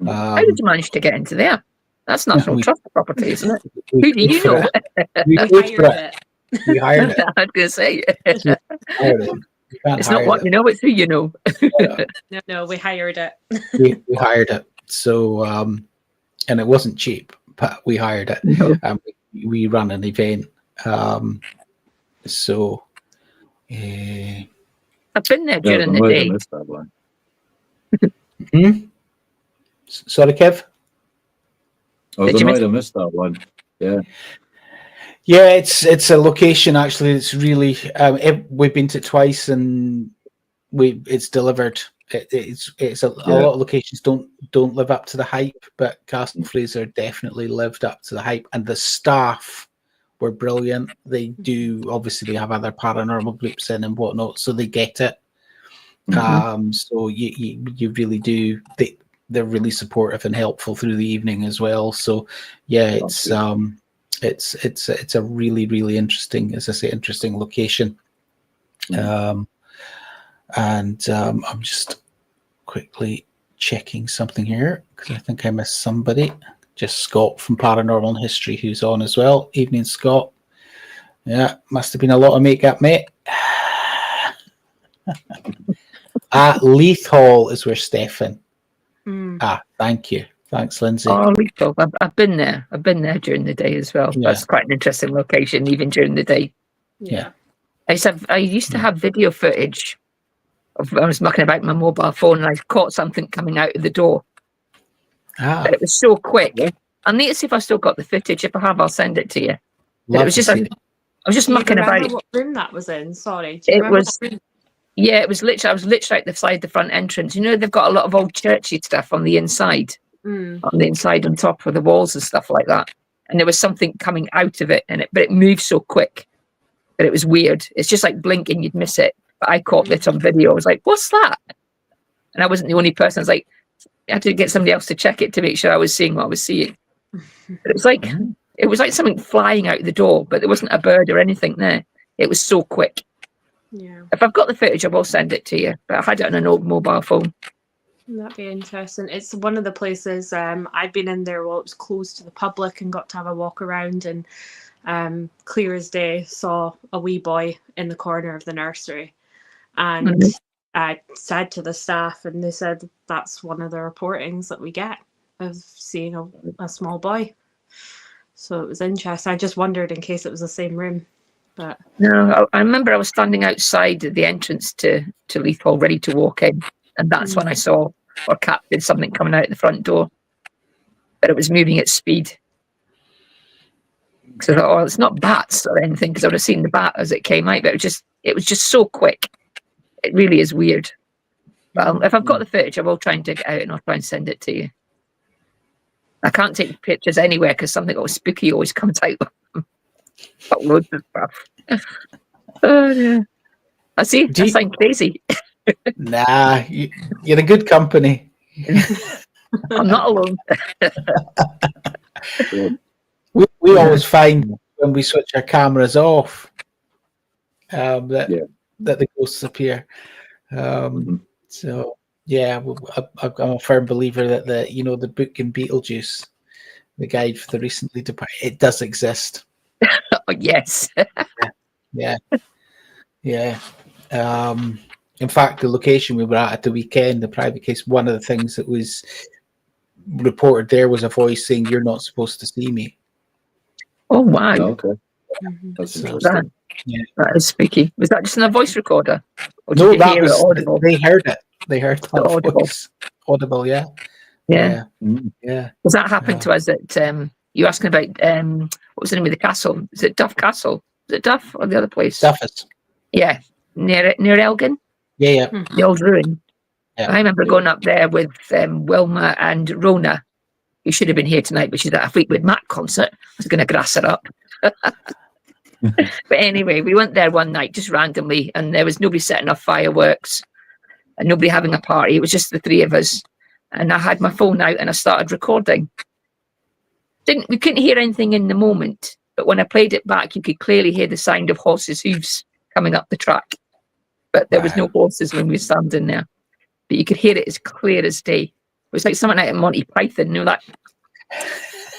How did you manage to get into there? That's National Trust property, isn't it? Who do you know? We hired it. I was going to say it's not what you know; it's who you know. No, we hired it. we hired it. So, and it wasn't cheap, but we hired it. No. We ran an event. I've been there during the day. Sorry, Kev? I was annoyed I missed that one. Yeah. Yeah, it's a location actually. It's really we've been to it twice, and it's delivered. It's a lot of locations don't live up to the hype, but Castle Fraser definitely lived up to the hype, and the staff were brilliant. They do obviously they have other paranormal groups in and whatnot, so they get it. So you really do. They're really supportive and helpful through the evening as well. So yeah, it's a really, really interesting, as I say, interesting location. And I'm just quickly checking something here because I think I missed somebody. just Scott from Paranormal History, who's on as well. Evening, Scott. Yeah, must have been a lot of makeup, mate. Leith Hall is where Stefan. Thank you. Thanks, Lindsay. Oh, Lethal. I've been there. I've been there during the day as well. Yeah. That's quite an interesting location, even during the day. Yeah. I used to have video footage of I was mucking about my mobile phone and I caught something coming out of the door. But it was so quick. I need to see if I still got the footage. If I have, I'll send it to you. But it was just I was just mucking about. What room that was in? Sorry. It was. Yeah, it was literally. I was literally out the side, the front entrance. You know, they've got a lot of old churchy stuff on the inside, on the inside, on top of the walls and stuff like that. And there was something coming out of it, but it moved so quick that it was weird. It's just like blinking, you'd miss it. But I caught it on video. I was like, "What's that?" And I wasn't the only person. I was like, I had to get somebody else to check it to make sure I was seeing what I was seeing. But it was like something flying out the door, but there wasn't a bird or anything there. It was so quick. Yeah. If I've got the footage, I will send it to you. But I had it on an old mobile phone. That'd be interesting. It's one of the places I've been in there while it was closed to the public and got to have a walk around, and clear as day saw a wee boy in the corner of the nursery. And I said to the staff, and they said that's one of the reportings that we get of seeing a small boy. So it was interesting. I just wondered in case it was the same room. But no, I remember I was standing outside the entrance to Leith Hall, ready to walk in, and that's when I saw or captured something coming out the front door. But it was moving at speed. So I thought, oh, it's not bats or anything, because I would have seen the bat as it came out. But it was just so quick. It really is weird. But if I've got the footage, I will try and dig it out and I'll try and send it to you. I can't take pictures anywhere because something spooky always comes out. Got loads of stuff. Oh, yeah. I see. I sound crazy. Nah, you're a good company. I'm not alone. we always find when we switch our cameras off that the ghosts appear. So yeah, I'm a firm believer that the book in Beetlejuice, the guide for the recently departed, it does exist. Oh, yes. Yeah. In fact, the location we were at the weekend, the private case, one of the things that was reported there was a voice saying, "You're not supposed to see me." Oh, wow. Oh, okay. That's interesting. That is spooky. Was that just in a voice recorder? Or No, did you that hear was it audible? they heard it. They heard that Audible. voice. Audible, yeah. Yeah. Yeah. Does that happen to us at you asking about what was the name of the castle? Is it Duff Castle? Is it Duff or the other place? Duffus. Yeah. Near Elgin? Yeah. The old ruin. Yeah. I remember going up there with Wilma and Rona, who should have been here tonight, but she's at a Fleetwood Mac concert. I was going to grass her up. But anyway, we went there one night just randomly, and there was nobody setting off fireworks and nobody having a party. It was just the three of us. And I had my phone out and I started recording. We couldn't hear anything in the moment, but when I played it back, you could clearly hear the sound of horses' hooves coming up the track. But there was no horses when we were standing there. But you could hear it as clear as day. It was like something out of Monty Python, you know that.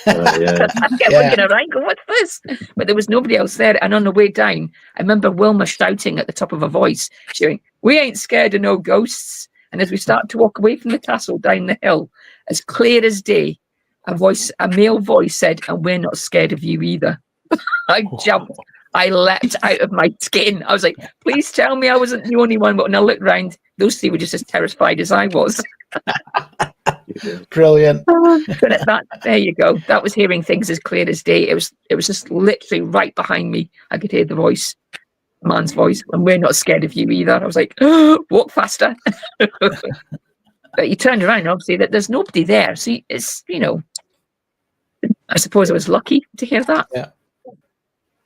I kept looking around, going, "What's this?" But there was nobody else there. And on the way down, I remember Wilma shouting at the top of her voice, shouting, "We ain't scared of no ghosts." And as we started to walk away from the castle down the hill, as clear as day, a male voice said, "And we're not scared of you either." I jumped. I leapt out of my skin. I was like, "Please tell me I wasn't the only one." But when I looked round, those three were just as terrified as I was. Brilliant. But there you go. That was hearing things as clear as day. It was just literally right behind me. I could hear the voice, man's voice, "And we're not scared of you either." I was like, "Walk faster." But you turned around, obviously, that there's nobody there. So it's, I suppose I was lucky to hear that.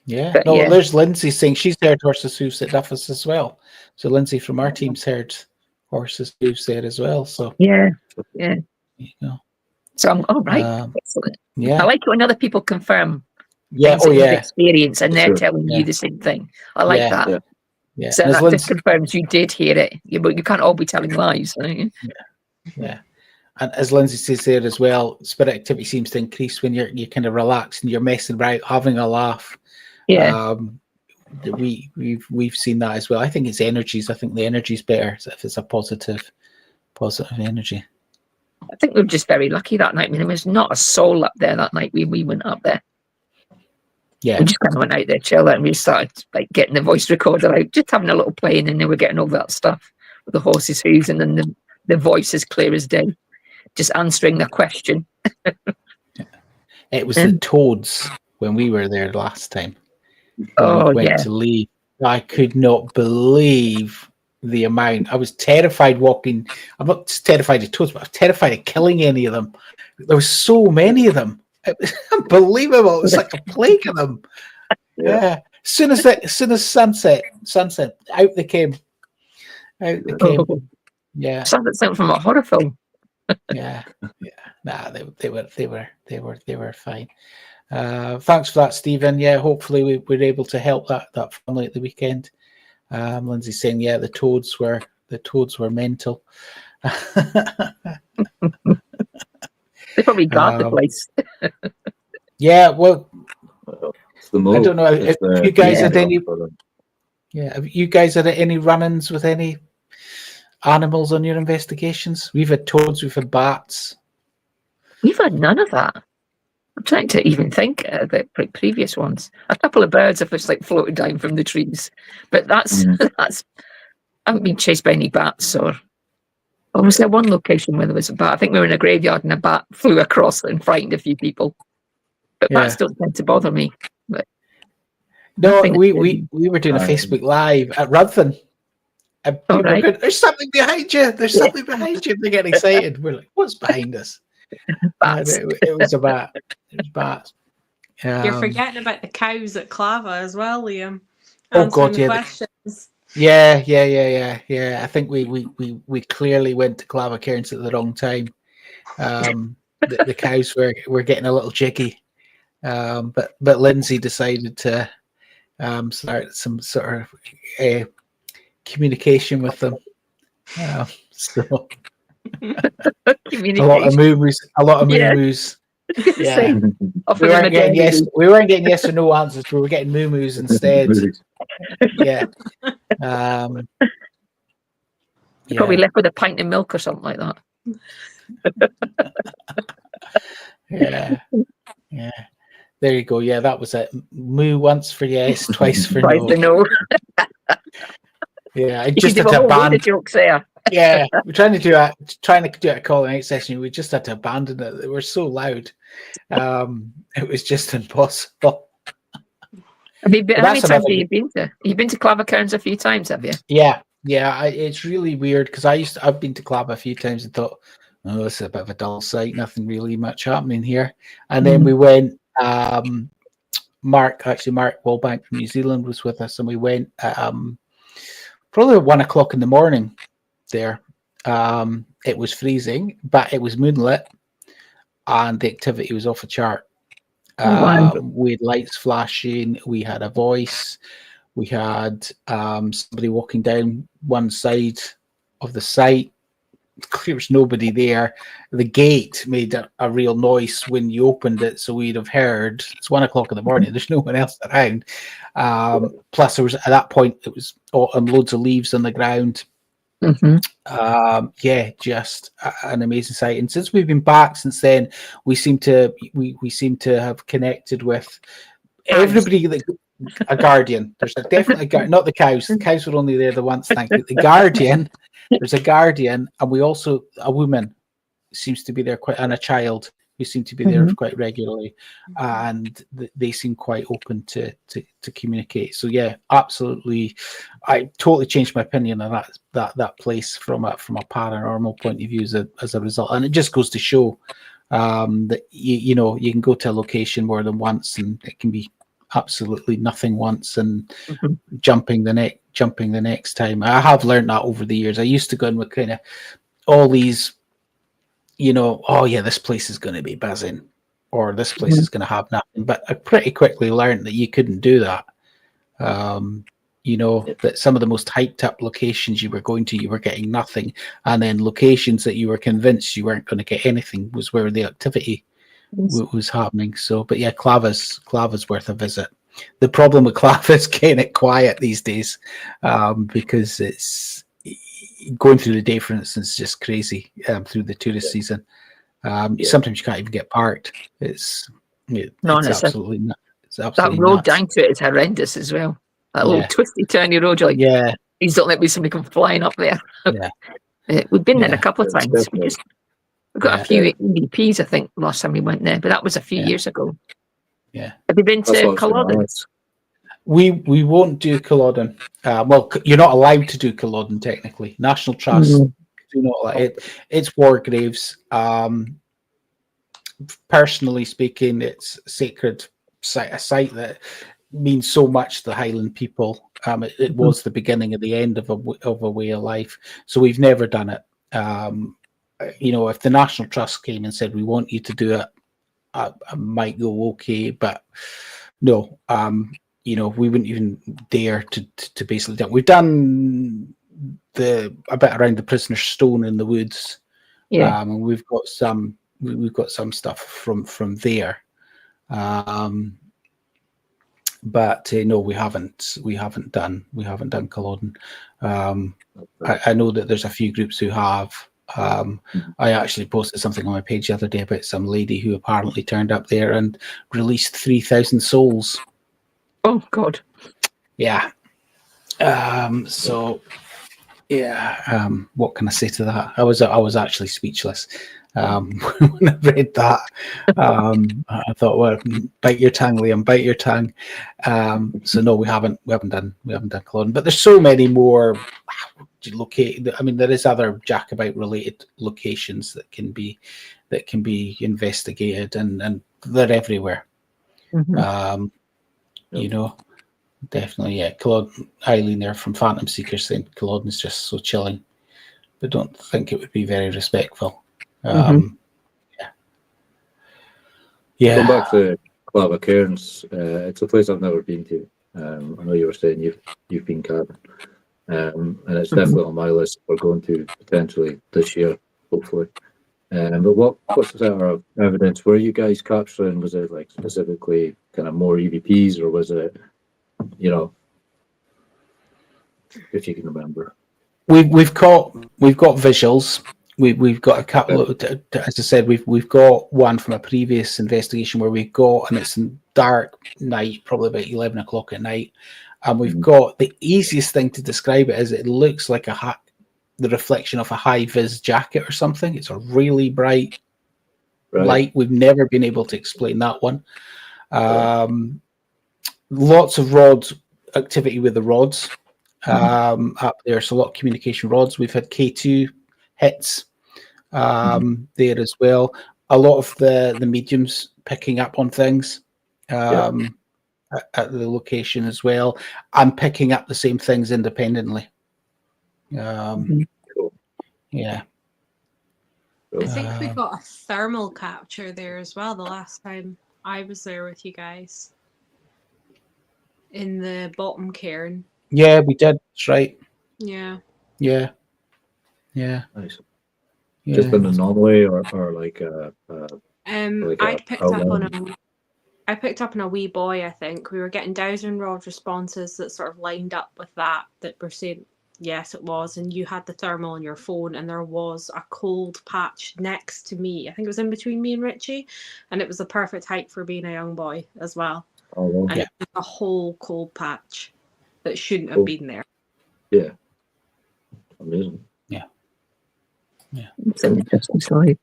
Yeah. But There's Lindsay saying she's heard horses' hooves at Duffus as well. So Lindsay from our team's heard horses' hooves there as well. So yeah. So I'm all right. Excellent. Yeah. I like it when other people confirm Yeah. things that you've experienced and they're telling you the same thing. I like that. Yeah. So that just confirms you did hear it. But you can't all be telling lies. Right? Yeah. And as Lindsay says there as well, spirit activity seems to increase when you're kind of relaxed and you're messing around, having a laugh. Yeah. We've seen that as well. I think it's energies. I think the energy's better if it's a positive energy. I think we were just very lucky that night. I mean, there was not a soul up there that night. We went up there. Yeah. We just kind of went out there, chill, and we started like getting the voice recorder out, just having a little play, and then they were getting all that stuff with the horses' hooves, and then the voice as clear as day, just answering the question. It was the toads when we were there last time. Oh, We went to leave. I could not believe the amount. I was terrified walking. I'm not just terrified of toads, but I was terrified of killing any of them. There was so many of them. It was unbelievable. It was like a plague of them. Yeah. As soon as sunset, out they came. Out they came. Oh. Yeah. Sounded something from a horror film. Yeah. Nah, they were fine. Thanks for that, Stephen. Yeah, hopefully we were able to help that family at the weekend. Lindsay's saying, yeah, the toads were mental. They probably guard the place. Yeah, well, It's the mold. I don't know if It's you guys had yeah. any. Yeah, have you guys had any run-ins with any animals on your investigations? We've had toads, we've had bats. We've had none of that. I'm trying to even think about previous ones. A couple of birds have just like floated down from the trees, but that's I haven't been chased by any bats or was there one location where there was a bat? I think we were in a graveyard and a bat flew across and frightened a few people. But bats don't tend to bother me. But no, we were doing a Facebook Live at Ruthven. And people were going, there's something behind you. There's something behind you. They get excited. We're like, what's behind us? Bats. It was a bat. It was bats. You're forgetting about the cows at Clava as well, Liam. Oh God, yeah. Questions. Yeah. I think we clearly went to Clava Cairns at the wrong time. The cows were getting a little jiggy, but Lindsay decided to start some sort of communication with them. So a lot of moo-moos. Yeah. We weren't getting yes or no answers. We were getting moo-moos instead. Yeah. Probably left with a pint of milk or something like that. Yeah. There you go. Yeah, that was it. Moo once for yes, twice for Twice no. for no. Yeah, I just had to abandon jokes there. Yeah, we're trying to do a call and out session. We just had to abandon it. They were so loud. It was just impossible. How many times have you been to? You've been to Clava Cairns a few times, have you? Yeah. It's really weird because I've been to Clava a few times and thought, oh, this is a bit of a dull site. Nothing really much happening here. And then we went. Mark Wallbank from New Zealand was with us, and we went probably at 1 o'clock in the morning there. It was freezing, but it was moonlit, and the activity was off a chart. We had lights flashing, we had a voice, we had somebody walking down one side of the site. There was nobody there. The gate made a real noise when you opened it, so we'd have heard. It's 1 o'clock in the morning. There's no one else around. Plus, there was at that point it was loads of leaves on the ground. Just an amazing sight. And since we've been back since then, we seem to have connected with everybody. A guardian. There's definitely not the cows. The cows were only there the once. Thank you. The guardian. There's a guardian, and we also a woman seems to be there quite, and a child who seem to be there quite regularly, and they seem quite open to communicate. So yeah, absolutely, I totally changed my opinion on that place from a paranormal point of view as a result. And it just goes to show that you can go to a location more than once, and it can be absolutely nothing once and jumping the next time. I have learned that over the years. I used to go in with kind of all these, oh yeah, this place is going to be buzzing, or this place is going to have nothing. But I pretty quickly learned that you couldn't do that. You know, Yeah. that some of the most hyped up locations you were going to, you were getting nothing. And then locations that you were convinced you weren't going to get anything was where the activity was happening. So, but yeah, Clava's worth a visit. The problem with Clava is getting it quiet these days, because it's going through the day, for instance, just crazy through the tourist season. Sometimes you can't even get parked. It's absolutely nuts. It's That absolutely road nuts. down to it is horrendous as well. That little Yeah. twisty, turny road. You're like, Yeah, please don't let me somebody come flying up there. yeah, We've been there a Yeah. couple of It's times. definitely- We've got Yeah. a few EVPs, I think, last time we went there, but that was a few Yeah. years ago. yeah. Have you been That's to what I was gonna Culloden? ask. We won't do Culloden. Well, you're not allowed to do Culloden technically. National Trust do not allow it. It's war graves. Personally speaking, it's sacred site, a site that means so much to the Highland people. It was the beginning of the end of a way of life. So we've never done it. You know, if the National Trust came and said we want you to do it, I might go okay, but no. You know, we wouldn't even dare to basically do it. We've done a bit around the Prisoner's Stone in the woods. Yeah. And we've got some stuff from there. But no, we haven't done Culloden. I know that there's a few groups who have. I actually posted something on my page the other day about some lady who apparently turned up there and released 3,000 souls. Oh, God. Yeah. So yeah. What can I say to that? I was actually speechless when I read that. I thought, well, bite your tongue, Liam, bite your tongue. So no, we haven't done Culloden, but there's so many more located. I mean, there is other Jacobite related locations that can be investigated, and they're everywhere. Mhm. You know, definitely, yeah. Culloden, Eileen there from Phantom Seekers saying Culloden is just so chilling, but don't think it would be very respectful. Yeah. Going back to Clava Cairns, it's a place I've never been to. I know you were saying you've been camping, and it's definitely on my list. We're going to potentially this year, hopefully. But what's the sort of evidence were you guys capturing? Was it like specifically kind of more EVPs, or was it, you know, if you can remember? We've got visuals. We've got a couple of, as I said, we've got one from a previous investigation where we've got, and it's in dark night, probably about 11 o'clock at night, and we've got, the easiest thing to describe it is it looks like the reflection of a high vis jacket or something. It's a really bright light. We've never been able to explain that one. Lots of rods activity with the rods up there, so a lot of communication rods. We've had K2 hits there as well. A lot of the mediums picking up on things at the location as well, and picking up the same things independently. Cool. Yeah. I think we got a thermal capture there as well the last time I was there with you guys. In the bottom cairn. Yeah, we did. That's right. Yeah. Yeah. Nice. Yeah. Just an anomaly, or like I picked up on a wee boy, I think. We were getting dowsing rod responses that sort of lined up with that were saying yes it was, and you had the thermal on your phone, and there was a cold patch next to me. I think it was in between me and Richie, and it was the perfect height for being a young boy as well. Oh, well. And it was a whole cold patch that shouldn't have Cool. been there. Yeah. Amazing. It's an interesting story.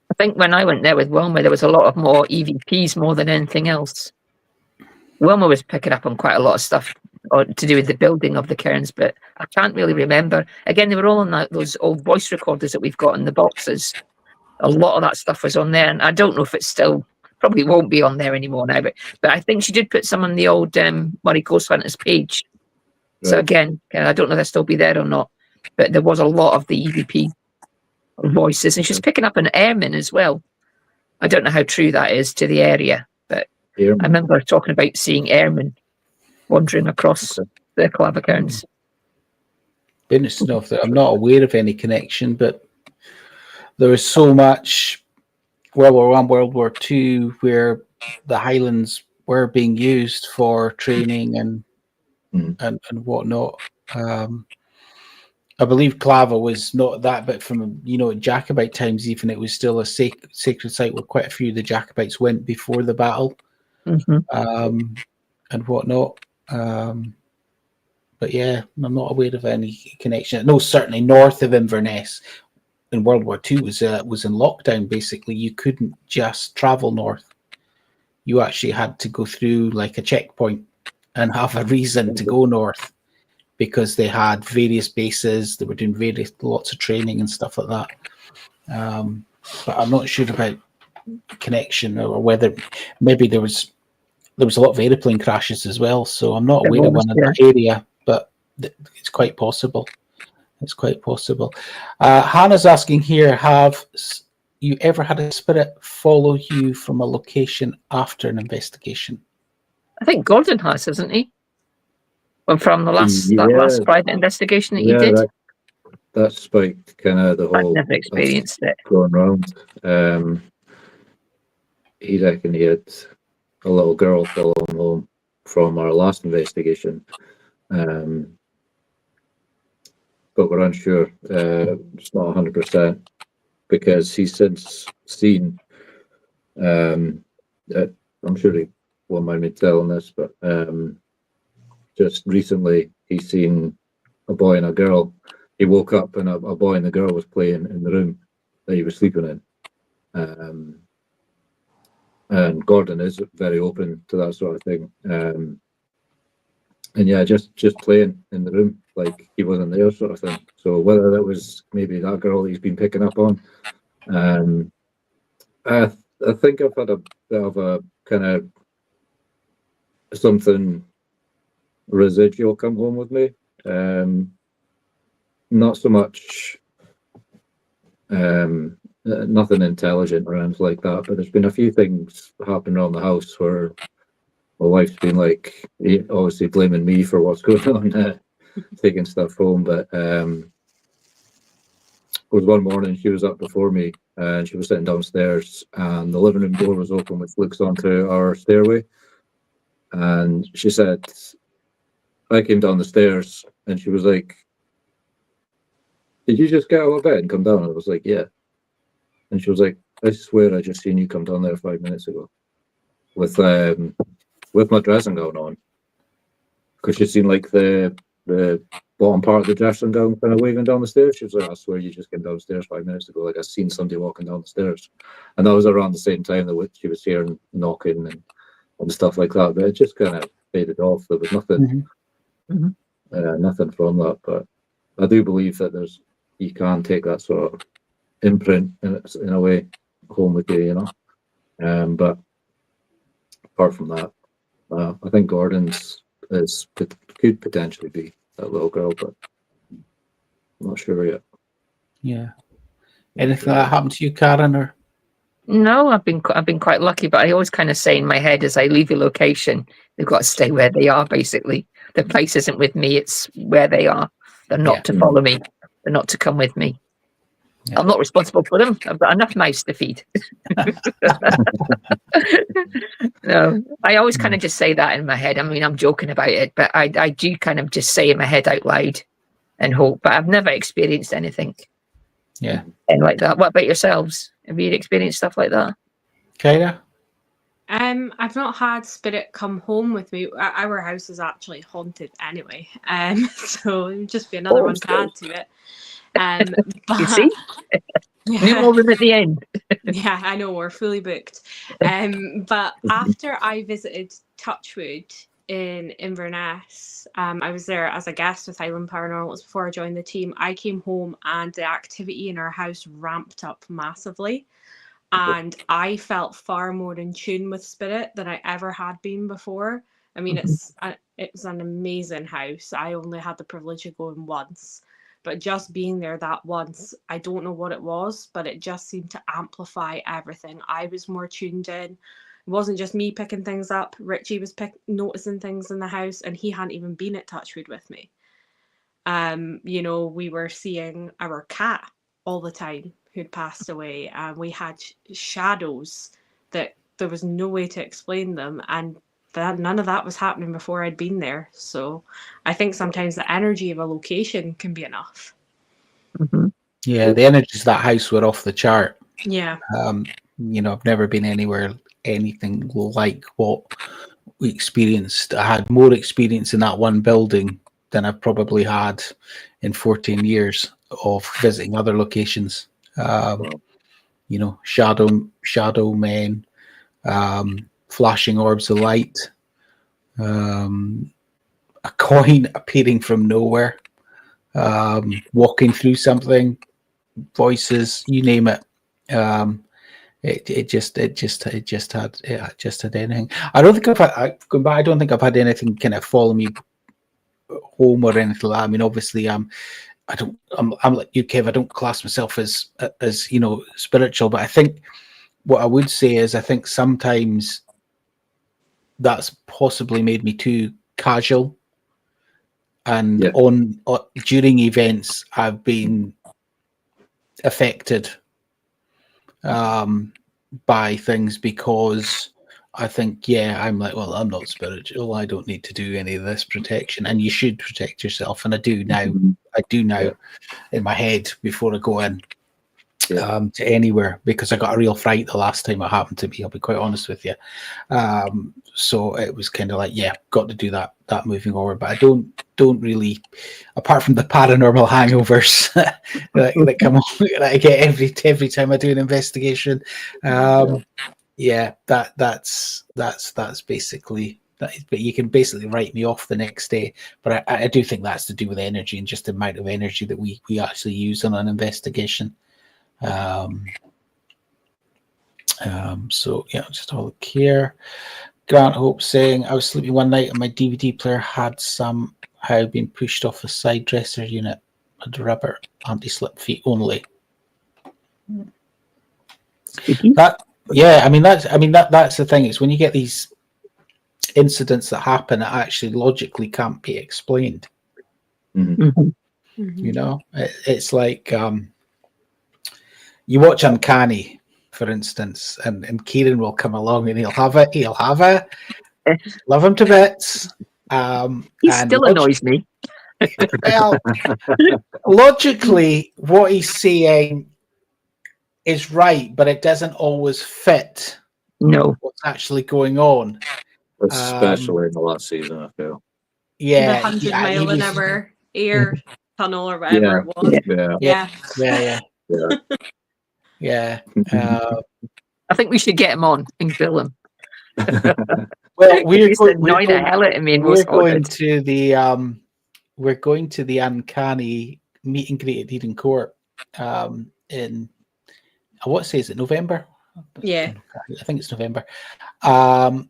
I think when I went there with Wilma, there was a lot of more EVPs more than anything else. Wilma was picking up on quite a lot of stuff to do with the building of the cairns, but I can't really remember. Again, they were all on those old voice recorders that we've got in the boxes. A lot of that stuff was on there, and I don't know if it's still, probably won't be on there anymore now, but I think she did put some on the old Moray Ghost Hunters page. So again, I don't know if they'll still be there or not, but there was a lot of the EVP voices, and she was picking up an airman as well. I don't know how true that is to the area, but I remember talking about seeing airmen wandering across the Claver Cairns. Be interesting to know if I'm not aware of any connection, but there was so much World War One, World War Two, where the Highlands were being used for training and whatnot. I believe Claver was not that, but from Jacobite times, even it was still a sacred site where quite a few of the Jacobites went before the battle, and whatnot. But yeah, I'm not aware of any connection. No, certainly north of Inverness in World War II was in lockdown. Basically, you couldn't just travel north. You actually had to go through like a checkpoint and have a reason to go north, because they had various bases. They were doing lots of training and stuff like that. But I'm not sure about connection, or whether maybe there was a lot of airplane crashes as well. So I'm not aware of one in that area, but it's quite possible. It's quite possible. Hannah's asking here, have you ever had a spirit follow you from a location after an investigation? I think Gordon has, hasn't he? Well, from the last private investigation that you did. That spiked kind of the whole. I've never experienced it. Going around. He reckoned he had a little girl follow him home from our last investigation. But we're unsure. It's not 100%, because he's since seen. I'm sure he won't mind me telling this, but just recently he's seen a boy and a girl. He woke up and a boy and a girl was playing in the room that he was sleeping in. And Gordon is very open to that sort of thing. And yeah, just playing in the room like he wasn't there, sort of thing. So whether that was maybe that girl he's been picking up on, I think I've had a bit of a kind of something residual come home with me. Not so much, nothing intelligent or anything like that, but there's been a few things happening around the house where my wife's been like, obviously blaming me for what's going on, taking stuff home. But it was one morning she was up before me and she was sitting downstairs and the living room door was open, which looks onto our stairway. And she said, I came down the stairs and she was like, did you just get out of bed and come down? And I was like, yeah. And she was like, I swear I just seen you come down there 5 minutes ago with my dressing gown on, because she'd seen like the bottom part of the dressing gown kind of waving down the stairs. She was like, I swear you just came downstairs 5 minutes ago. Like I seen somebody walking down the stairs, and that was around the same time that she was hearing knocking and stuff like that. But it just kind of faded off. There was nothing, nothing from that. But I do believe that you can take that sort of imprint in a way home with you, but apart from that, I think Gordon's could potentially be that little girl, but I'm not sure yet. Yeah. Anything like that happened to you, Karen? Or no, I've been quite lucky, but I always kind of say in my head, as I leave a location, they've got to stay where they are. Basically, the place isn't with me; it's where they are. They're not to follow me. They're not to come with me. Yeah. I'm not responsible for them. I've got enough mouths to feed. No, I always kind of just say that in my head. I mean, I'm joking about it, but I do kind of just say in my head out loud and hope. But I've never experienced anything. Yeah. And like that. What about yourselves? Have you experienced stuff like that? Kyra? I've not had spirit come home with me. Our house is actually haunted anyway. So it would just be another one to add to it. But, you see? New moment at the end. Yeah, I know, we're fully booked. But after I visited Touchwood in Inverness, I was there as a guest with Highland Paranormal. It was before I joined the team. I came home and the activity in our house ramped up massively. And I felt far more in tune with spirit than I ever had been before. I mean, it was an amazing house. I only had the privilege of going once. But just being there that once, I don't know what it was, but it just seemed to amplify everything. I was more tuned in. It wasn't just me picking things up. Richie was noticing things in the house, and he hadn't even been at Touchwood with me. You know, we were seeing our cat all the time who'd passed away, and we had shadows that there was no way to explain them, and none of that was happening before I'd been there. So I think sometimes the energy of a location can be enough. Mm-hmm. Yeah, the energies of that house were off the chart. Yeah. You know, I've never been anywhere anything like what we experienced. I had more experience in that one building than I've probably had in 14 years of visiting other locations. You know, shadow men, flashing orbs of light, a coin appearing from nowhere, walking through something, voices, you name it. It just had anything. I don't think I don't think I've had anything kind of follow me home or anything like that. I mean, obviously, I'm like you, Kev. I don't class myself as you know, spiritual, but I think what I would say is I think sometimes that's possibly made me too casual, and during events I've been affected by things because I think, I'm like, well, I'm not spiritual. I don't need to do any of this protection, and you should protect yourself. And I do now. I do now in my head before I go in to anywhere, because I got a real fright the last time it happened to me. I'll be quite honest with you. So it was kind of like, got to do that moving forward. But I don't really, apart from the paranormal hangovers that come on, that I get every time I do an investigation. That's basically that. But you can basically write me off the next day. But I do think that's to do with energy and just the amount of energy that we actually use on an investigation. So just all look here. Grant Hope saying, I was sleeping one night and my DVD player had somehow been pushed off the side dresser unit. Had rubber anti-slip feet only. That's the thing. It's when you get these incidents that happen that actually logically can't be explained. Mm-hmm. You know, it's like you watch Uncanny, for instance, and Kieran will come along and he'll have it. Love him to bits. He still annoys me. Well, logically, what he's saying is right, but it doesn't always fit. No, what's actually going on, especially in the last season, I feel. The 100 mile an hour air tunnel or whatever it was. I think we should get him on and grill him. Well, we're going to the Uncanny meet and greet at Eden Court in, I want to say, is it November? Yeah, I think it's November. And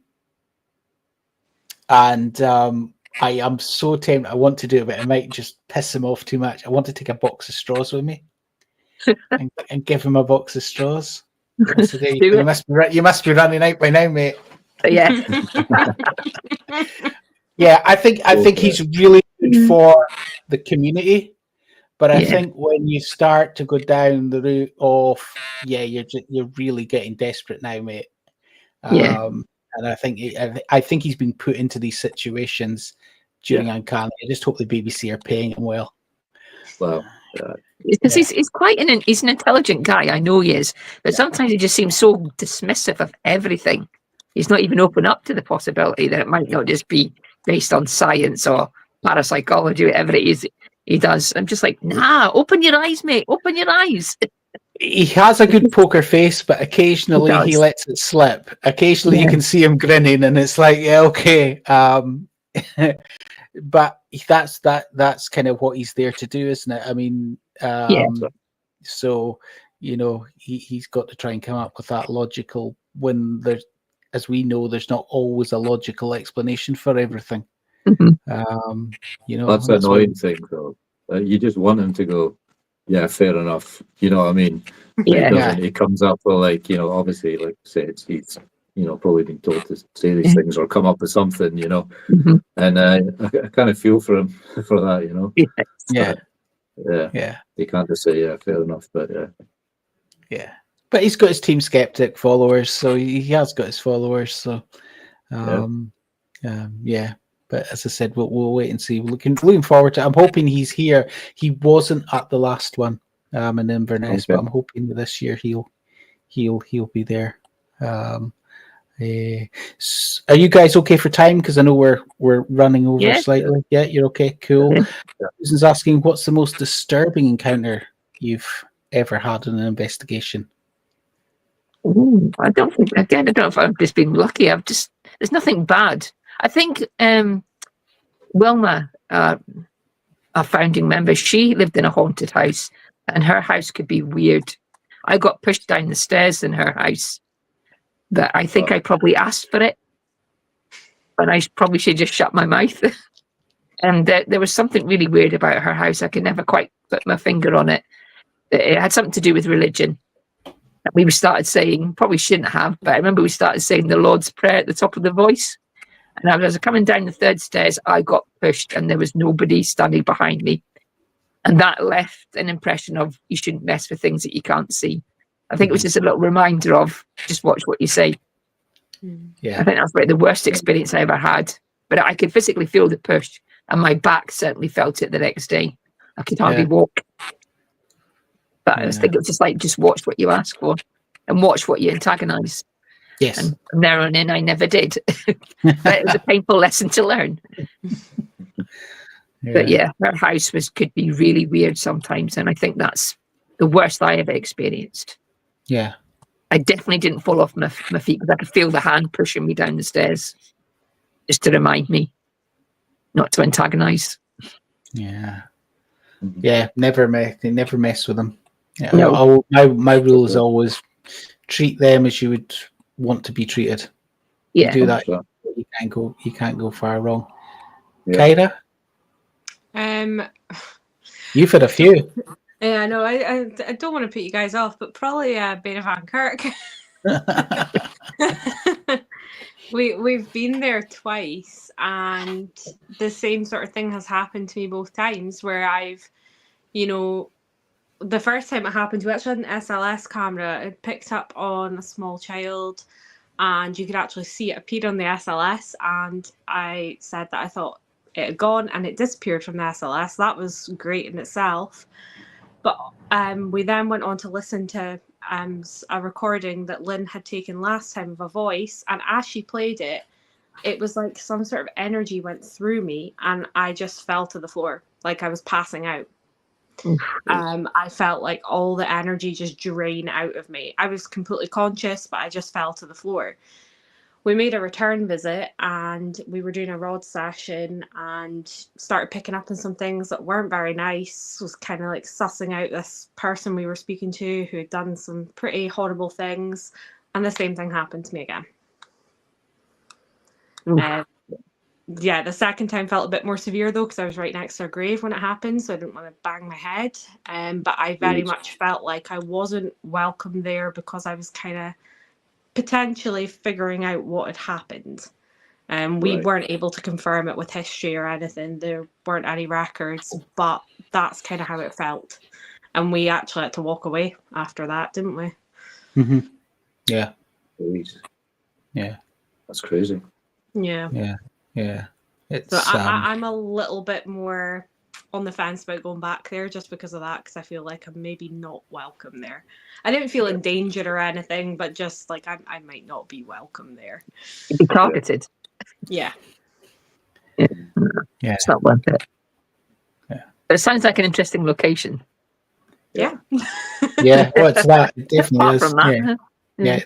I am so tempted. I want to do it, but it might just piss him off too much. I want to take a box of straws with me and give him a box of straws. You must be running out by now, mate. Yeah. I think he's really good for the community, but I think when you start to go down the route of you're really getting desperate now, mate. And I think he's been put into these situations during Uncanny. I just hope the BBC are paying him well. Well, because he's quite he's an intelligent guy. I know he is, but sometimes he just seems so dismissive of everything. He's not even open up to the possibility that it might not just be based on science or parapsychology, whatever it is he does. I'm just like, nah, open your eyes, mate. Open your eyes. He has a good poker face, but occasionally he lets it slip. Occasionally you can see him grinning, and it's like, okay. But that's kind of what he's there to do, isn't it? I mean, so he's got to try and come up with that logical, when there's, as we know, there's not always a logical explanation for everything. That's the annoying thing, though. You just want him to go, yeah, fair enough. You know what I mean? He comes up with, like, obviously, like say, he's probably been told to say these things or come up with something, Mhm. and I kind of feel for him for that, Yeah, yeah, yeah, they can't just say yeah, fair enough, but yeah, yeah. But he's got his Team Skeptic followers, so he has got his followers. So, yeah. But as I said, we'll wait and see. We're looking forward to. I'm hoping he's here. He wasn't at the last one, in Inverness, but Okay. I'm hoping that this year he'll be there. Are you guys okay for time? Because I know we're running over Yeah. slightly. Yeah, you're okay. Cool. Yeah. Susan's asking, what's the most disturbing encounter you've ever had in an investigation? I don't know if I've just been lucky. There's nothing bad. I think Wilma, our founding member, she lived in a haunted house, and her house could be weird. I got pushed down the stairs in her house, but I think I probably asked for it, and I probably should just shut my mouth. And there was something really weird about her house. I could never quite put my finger on it. It had something to do with religion. We started saying, probably shouldn't have, but I remember we started saying the Lord's Prayer at the top of the voice. And as I was coming down the third stairs, I got pushed and there was nobody standing behind me. And that left an impression of you shouldn't mess with things that you can't see. I think it was just a little reminder of just watch what you say. Yeah. I think that's probably the worst experience I ever had. But I could physically feel the push, and my back certainly felt it the next day. I could hardly walk. But I think it was just watch what you ask for and watch what you antagonize. Yes. And from there on in, I never did. But it was a painful lesson to learn. But yeah, her house could be really weird sometimes. And I think that's the worst I ever experienced. Yeah. I definitely didn't fall off my feet because I could feel the hand pushing me down the stairs just to remind me not to antagonize. Yeah. Yeah. Never mess with them. Yeah, No. My rule is always treat them as you would want to be treated. Yeah. You do that, you can't go far wrong. Yeah. Kyra? You've had a few. Yeah, no, I don't want to put you guys off, but probably Beta Van Kirk. We've been there twice, and the same sort of thing has happened to me both times, where I've, the first time it happened, we actually had an SLS camera. It picked up on a small child, and you could actually see it appear on the SLS, and I said that I thought it had gone, and it disappeared from the SLS. That was great in itself. But we then went on to listen to a recording that Lynn had taken last time of a voice, and as she played it, it was like some sort of energy went through me, and I just fell to the floor, like I was passing out. I felt like all the energy just drain out of me. I was completely conscious, but I just fell to the floor. We made a return visit, and we were doing a rod session and started picking up on some things that weren't very nice. It was kind of like sussing out this person we were speaking to who had done some pretty horrible things, and the same thing happened to me again. Yeah, the second time felt a bit more severe though, because I was right next to her grave when it happened, so I didn't want to bang my head. But I very much felt like I wasn't welcome there because I was kind of potentially figuring out what had happened. We weren't able to confirm it with history or anything. There weren't any records, but that's kind of how it felt. And we actually had to walk away after that, didn't we? Mm-hmm. Yeah. Yeah. That's crazy. Yeah. Yeah. Yeah. So I'm a little bit more on the fence about going back there just because of that, because I feel like I'm maybe not welcome there. I didn't feel in danger or anything, but just like I might not be welcome there. You'd be targeted. Yeah. Yeah. It's not worth it. Yeah. But it sounds like an interesting location. Yeah. Yeah. Well, it's that. It definitely is. From that,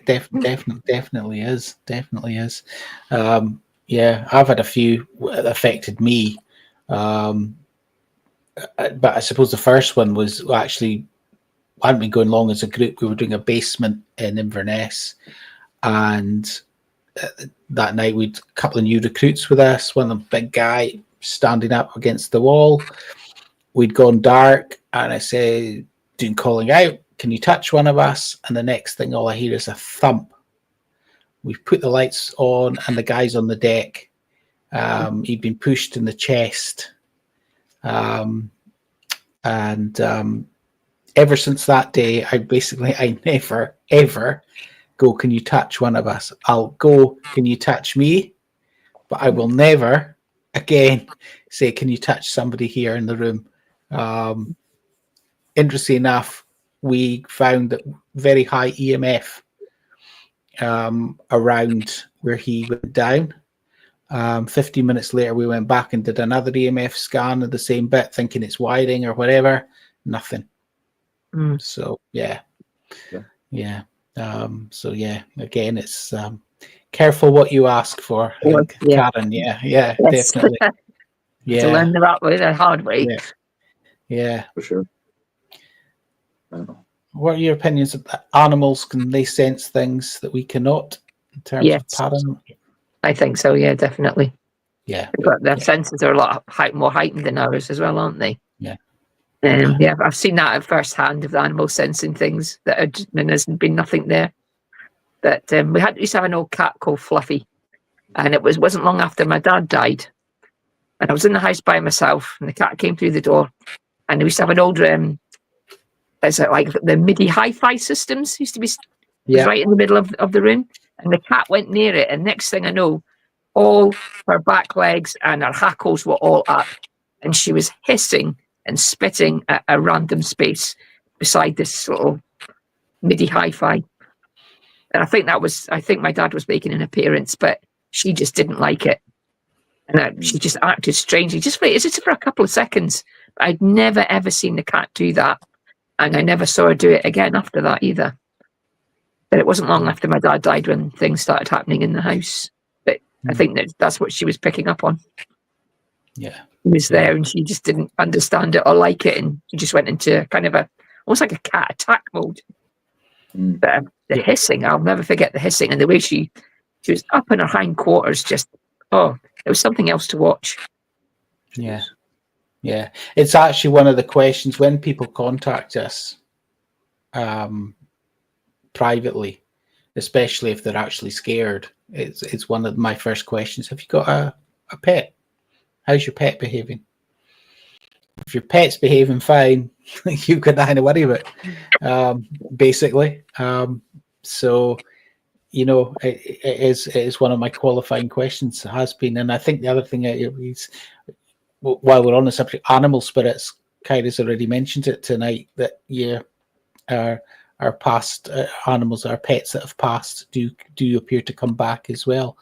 Definitely is. Definitely is. Yeah, I've had a few that affected me. But I suppose the first one was actually, I hadn't been going long as a group. We were doing a basement in Inverness, and that night we'd a couple of new recruits with us. One of them, big guy, standing up against the wall. We'd gone dark, and I said, calling out, "Can you touch one of us?" And the next thing, all I hear is a thump We've put the lights on, and the guy's on the deck. He'd been pushed in the chest. And ever since that day, I never, ever go, can you touch one of us? I'll go, can you touch me? But I will never again say, can you touch somebody here in the room? Interesting enough, we found that very high EMF around where he went down. 15 minutes later, we went back and did another EMF scan of the same bit, thinking it's wiring or whatever. Nothing. So yeah. So yeah, again, it's careful what you ask for. I think, Karen. Yeah, yes. Definitely. Yeah, to learn the right way, the hard way. Yeah, for sure. What are your opinions of animals? Can they sense things that we cannot in terms of pattern? I think so. Yeah, definitely. Yeah, but their senses are a lot more heightened than ours as well, aren't they? Yeah. Yeah, I've seen that at first hand of the animals sensing things that are just, and there's been nothing there. But we used to have an old cat called Fluffy, and it wasn't long after my dad died, and I was in the house by myself, and the cat came through the door, and we used to have an old there's like the MIDI hi-fi systems used to be was right in the middle of the room, and the cat went near it, and next thing I know, all her back legs and her hackles were all up, and she was hissing and spitting at a random space beside this little MIDI hi-fi. And I think my dad was making an appearance, but she just didn't like it. And she just acted strangely, just for a couple of seconds. I'd never, ever seen the cat do that. And I never saw her do it again after that either. But it wasn't long after my dad died when things started happening in the house. But I think that's what she was picking up on. Yeah. He was there and she just didn't understand it or like it. And she just went into kind of almost like a cat attack mode. But the hissing, I'll never forget the hissing. And the way she was up in her hindquarters, just, it was something else to watch. Yeah. Yeah. It's actually one of the questions when people contact us privately, especially if they're actually scared. It's one of my first questions. Have you got a pet? How's your pet behaving? If your pet's behaving fine, you've got nothing to worry about, basically. So, it is one of my qualifying questions. It has been. And I think the other thing is, while we're on the subject, animal spirits, Kyrie's already mentioned it tonight, that our past animals, our pets that have passed, do appear to come back as well.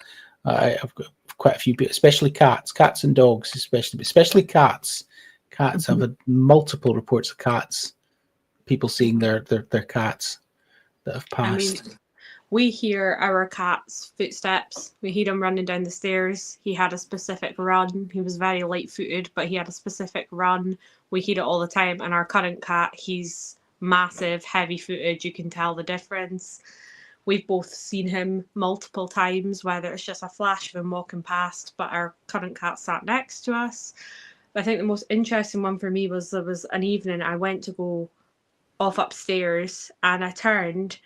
I've got quite a few, especially cats and dogs, especially cats. Cats have had multiple reports of cats, people seeing their cats that have passed. I mean, we hear our cat's footsteps. We hear him running down the stairs. He had a specific run. He was very light-footed, but he had a specific run. We hear it all the time. And our current cat, he's massive, heavy-footed. You can tell the difference. We've both seen him multiple times, whether it's just a flash of him walking past, but our current cat sat next to us. But I think the most interesting one for me was there was an evening I went to go off upstairs and I turned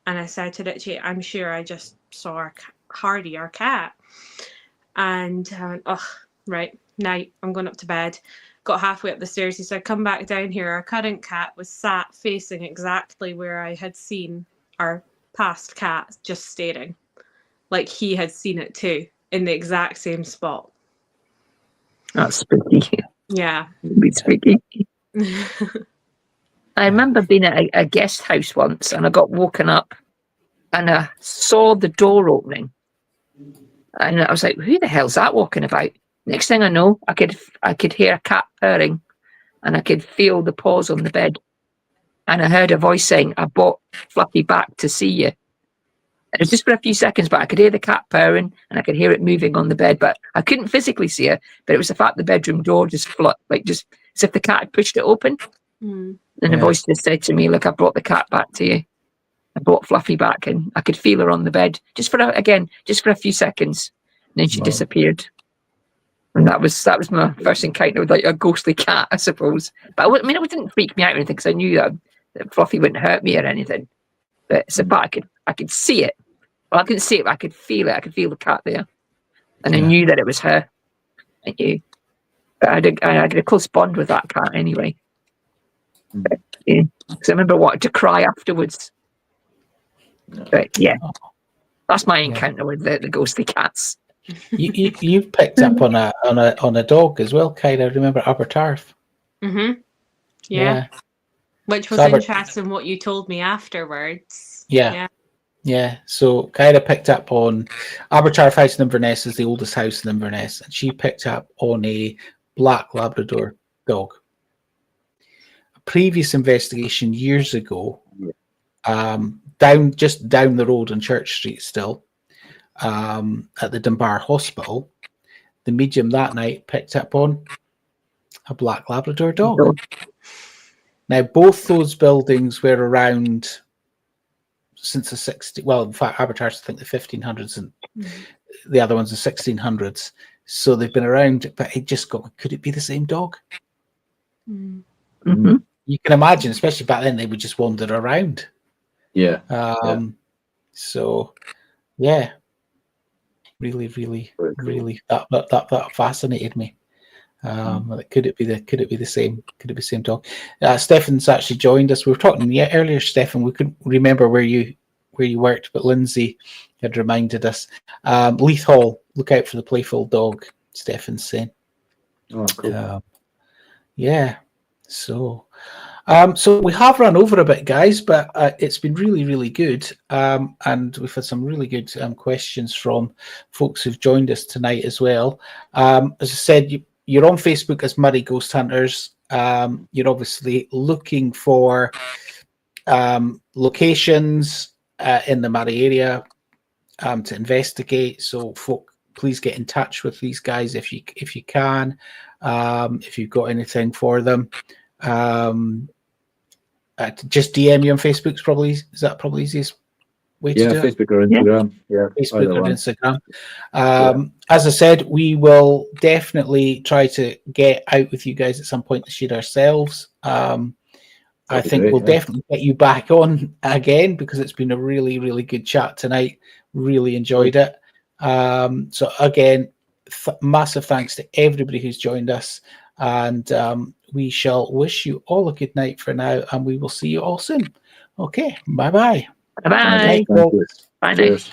and I said to Richie, I'm sure I just saw Hardy, our cat. And I went, right, night, I'm going up to bed. Got halfway up the stairs. He said, come back down here. Our current cat was sat facing exactly where I had seen our past cat, just staring. Like he had seen it too, in the exact same spot. That's spooky. Yeah. It'd be spooky. I remember being at a guest house once and I got woken up and I saw the door opening. And I was like, who the hell's that walking about? Next thing I know, I could hear a cat purring and I could feel the paws on the bed. And I heard a voice saying, I brought Fluffy back to see you. It was just for a few seconds, but I could hear the cat purring and I could hear it moving on the bed, but I couldn't physically see her. But it was the fact the bedroom door just like just as if the cat had pushed it open. And the voice just said to me, look, I brought the cat back to you. I brought Fluffy back and I could feel her on the bed just for a few seconds. And then she disappeared. And that was my first encounter with like a ghostly cat, I suppose. But it didn't freak me out or anything because I knew that Fluffy wouldn't hurt me or anything. But it's about I could see it. Well, I couldn't see it, but I could feel it. I could feel the cat there, and I Yeah. knew that it was her. I knew, but I had a close bond with that cat anyway. Yeah, because I remember wanting to cry afterwards. But yeah, that's my encounter with the ghostly cats. You picked up on a dog as well, Kyra. Remember Abertarf? Mm-hmm. Yeah. Which was So interesting what you told me afterwards. Yeah. So Kyra picked up on Abertarf House in Inverness is the oldest house in Inverness, and she picked up on a black Labrador dog. A previous investigation years ago, just down the road on Church Street still, at the Dunbar Hospital, the medium that night picked up on a black Labrador dog. Now, both those buildings were around since the 60s. Well, in fact, Abertar's, I think, the 1500s, and the other one's the 1600s. So they've been around, but it just got, could it be the same dog? Mm-hmm. You can imagine, especially back then, they would just wander around. Yeah. So, yeah. Really, that fascinated me. Could it be the same dog? Stefan's actually joined us. We were talking earlier, Stefan. We couldn't remember where you worked, but Lindsay had reminded us. Leith Hall, look out for the playful dog, Stefan's saying. Oh, cool. Yeah. So we have run over a bit, guys, but it's been really, really good. And we've had some really good questions from folks who've joined us tonight as well. As I said, you're on Facebook as Moray Ghost Hunters. You're obviously looking for locations in the Moray area to investigate. So, folk, please get in touch with these guys if you can. If you've got anything for them, just DM you on Facebook. Is that probably the easiest way to do it? Facebook or Instagram. Yeah, Facebook or Instagram. As I said, we will definitely try to get out with you guys at some point to shoot ourselves. I think we'll definitely get you back on again because it's been a really, really good chat tonight. Really enjoyed it. So again, massive thanks to everybody who's joined us, and we shall wish you all a good night for now, and we will see you all soon. Okay, bye-bye. Bye-bye. Thank you. Bye now. Cheers.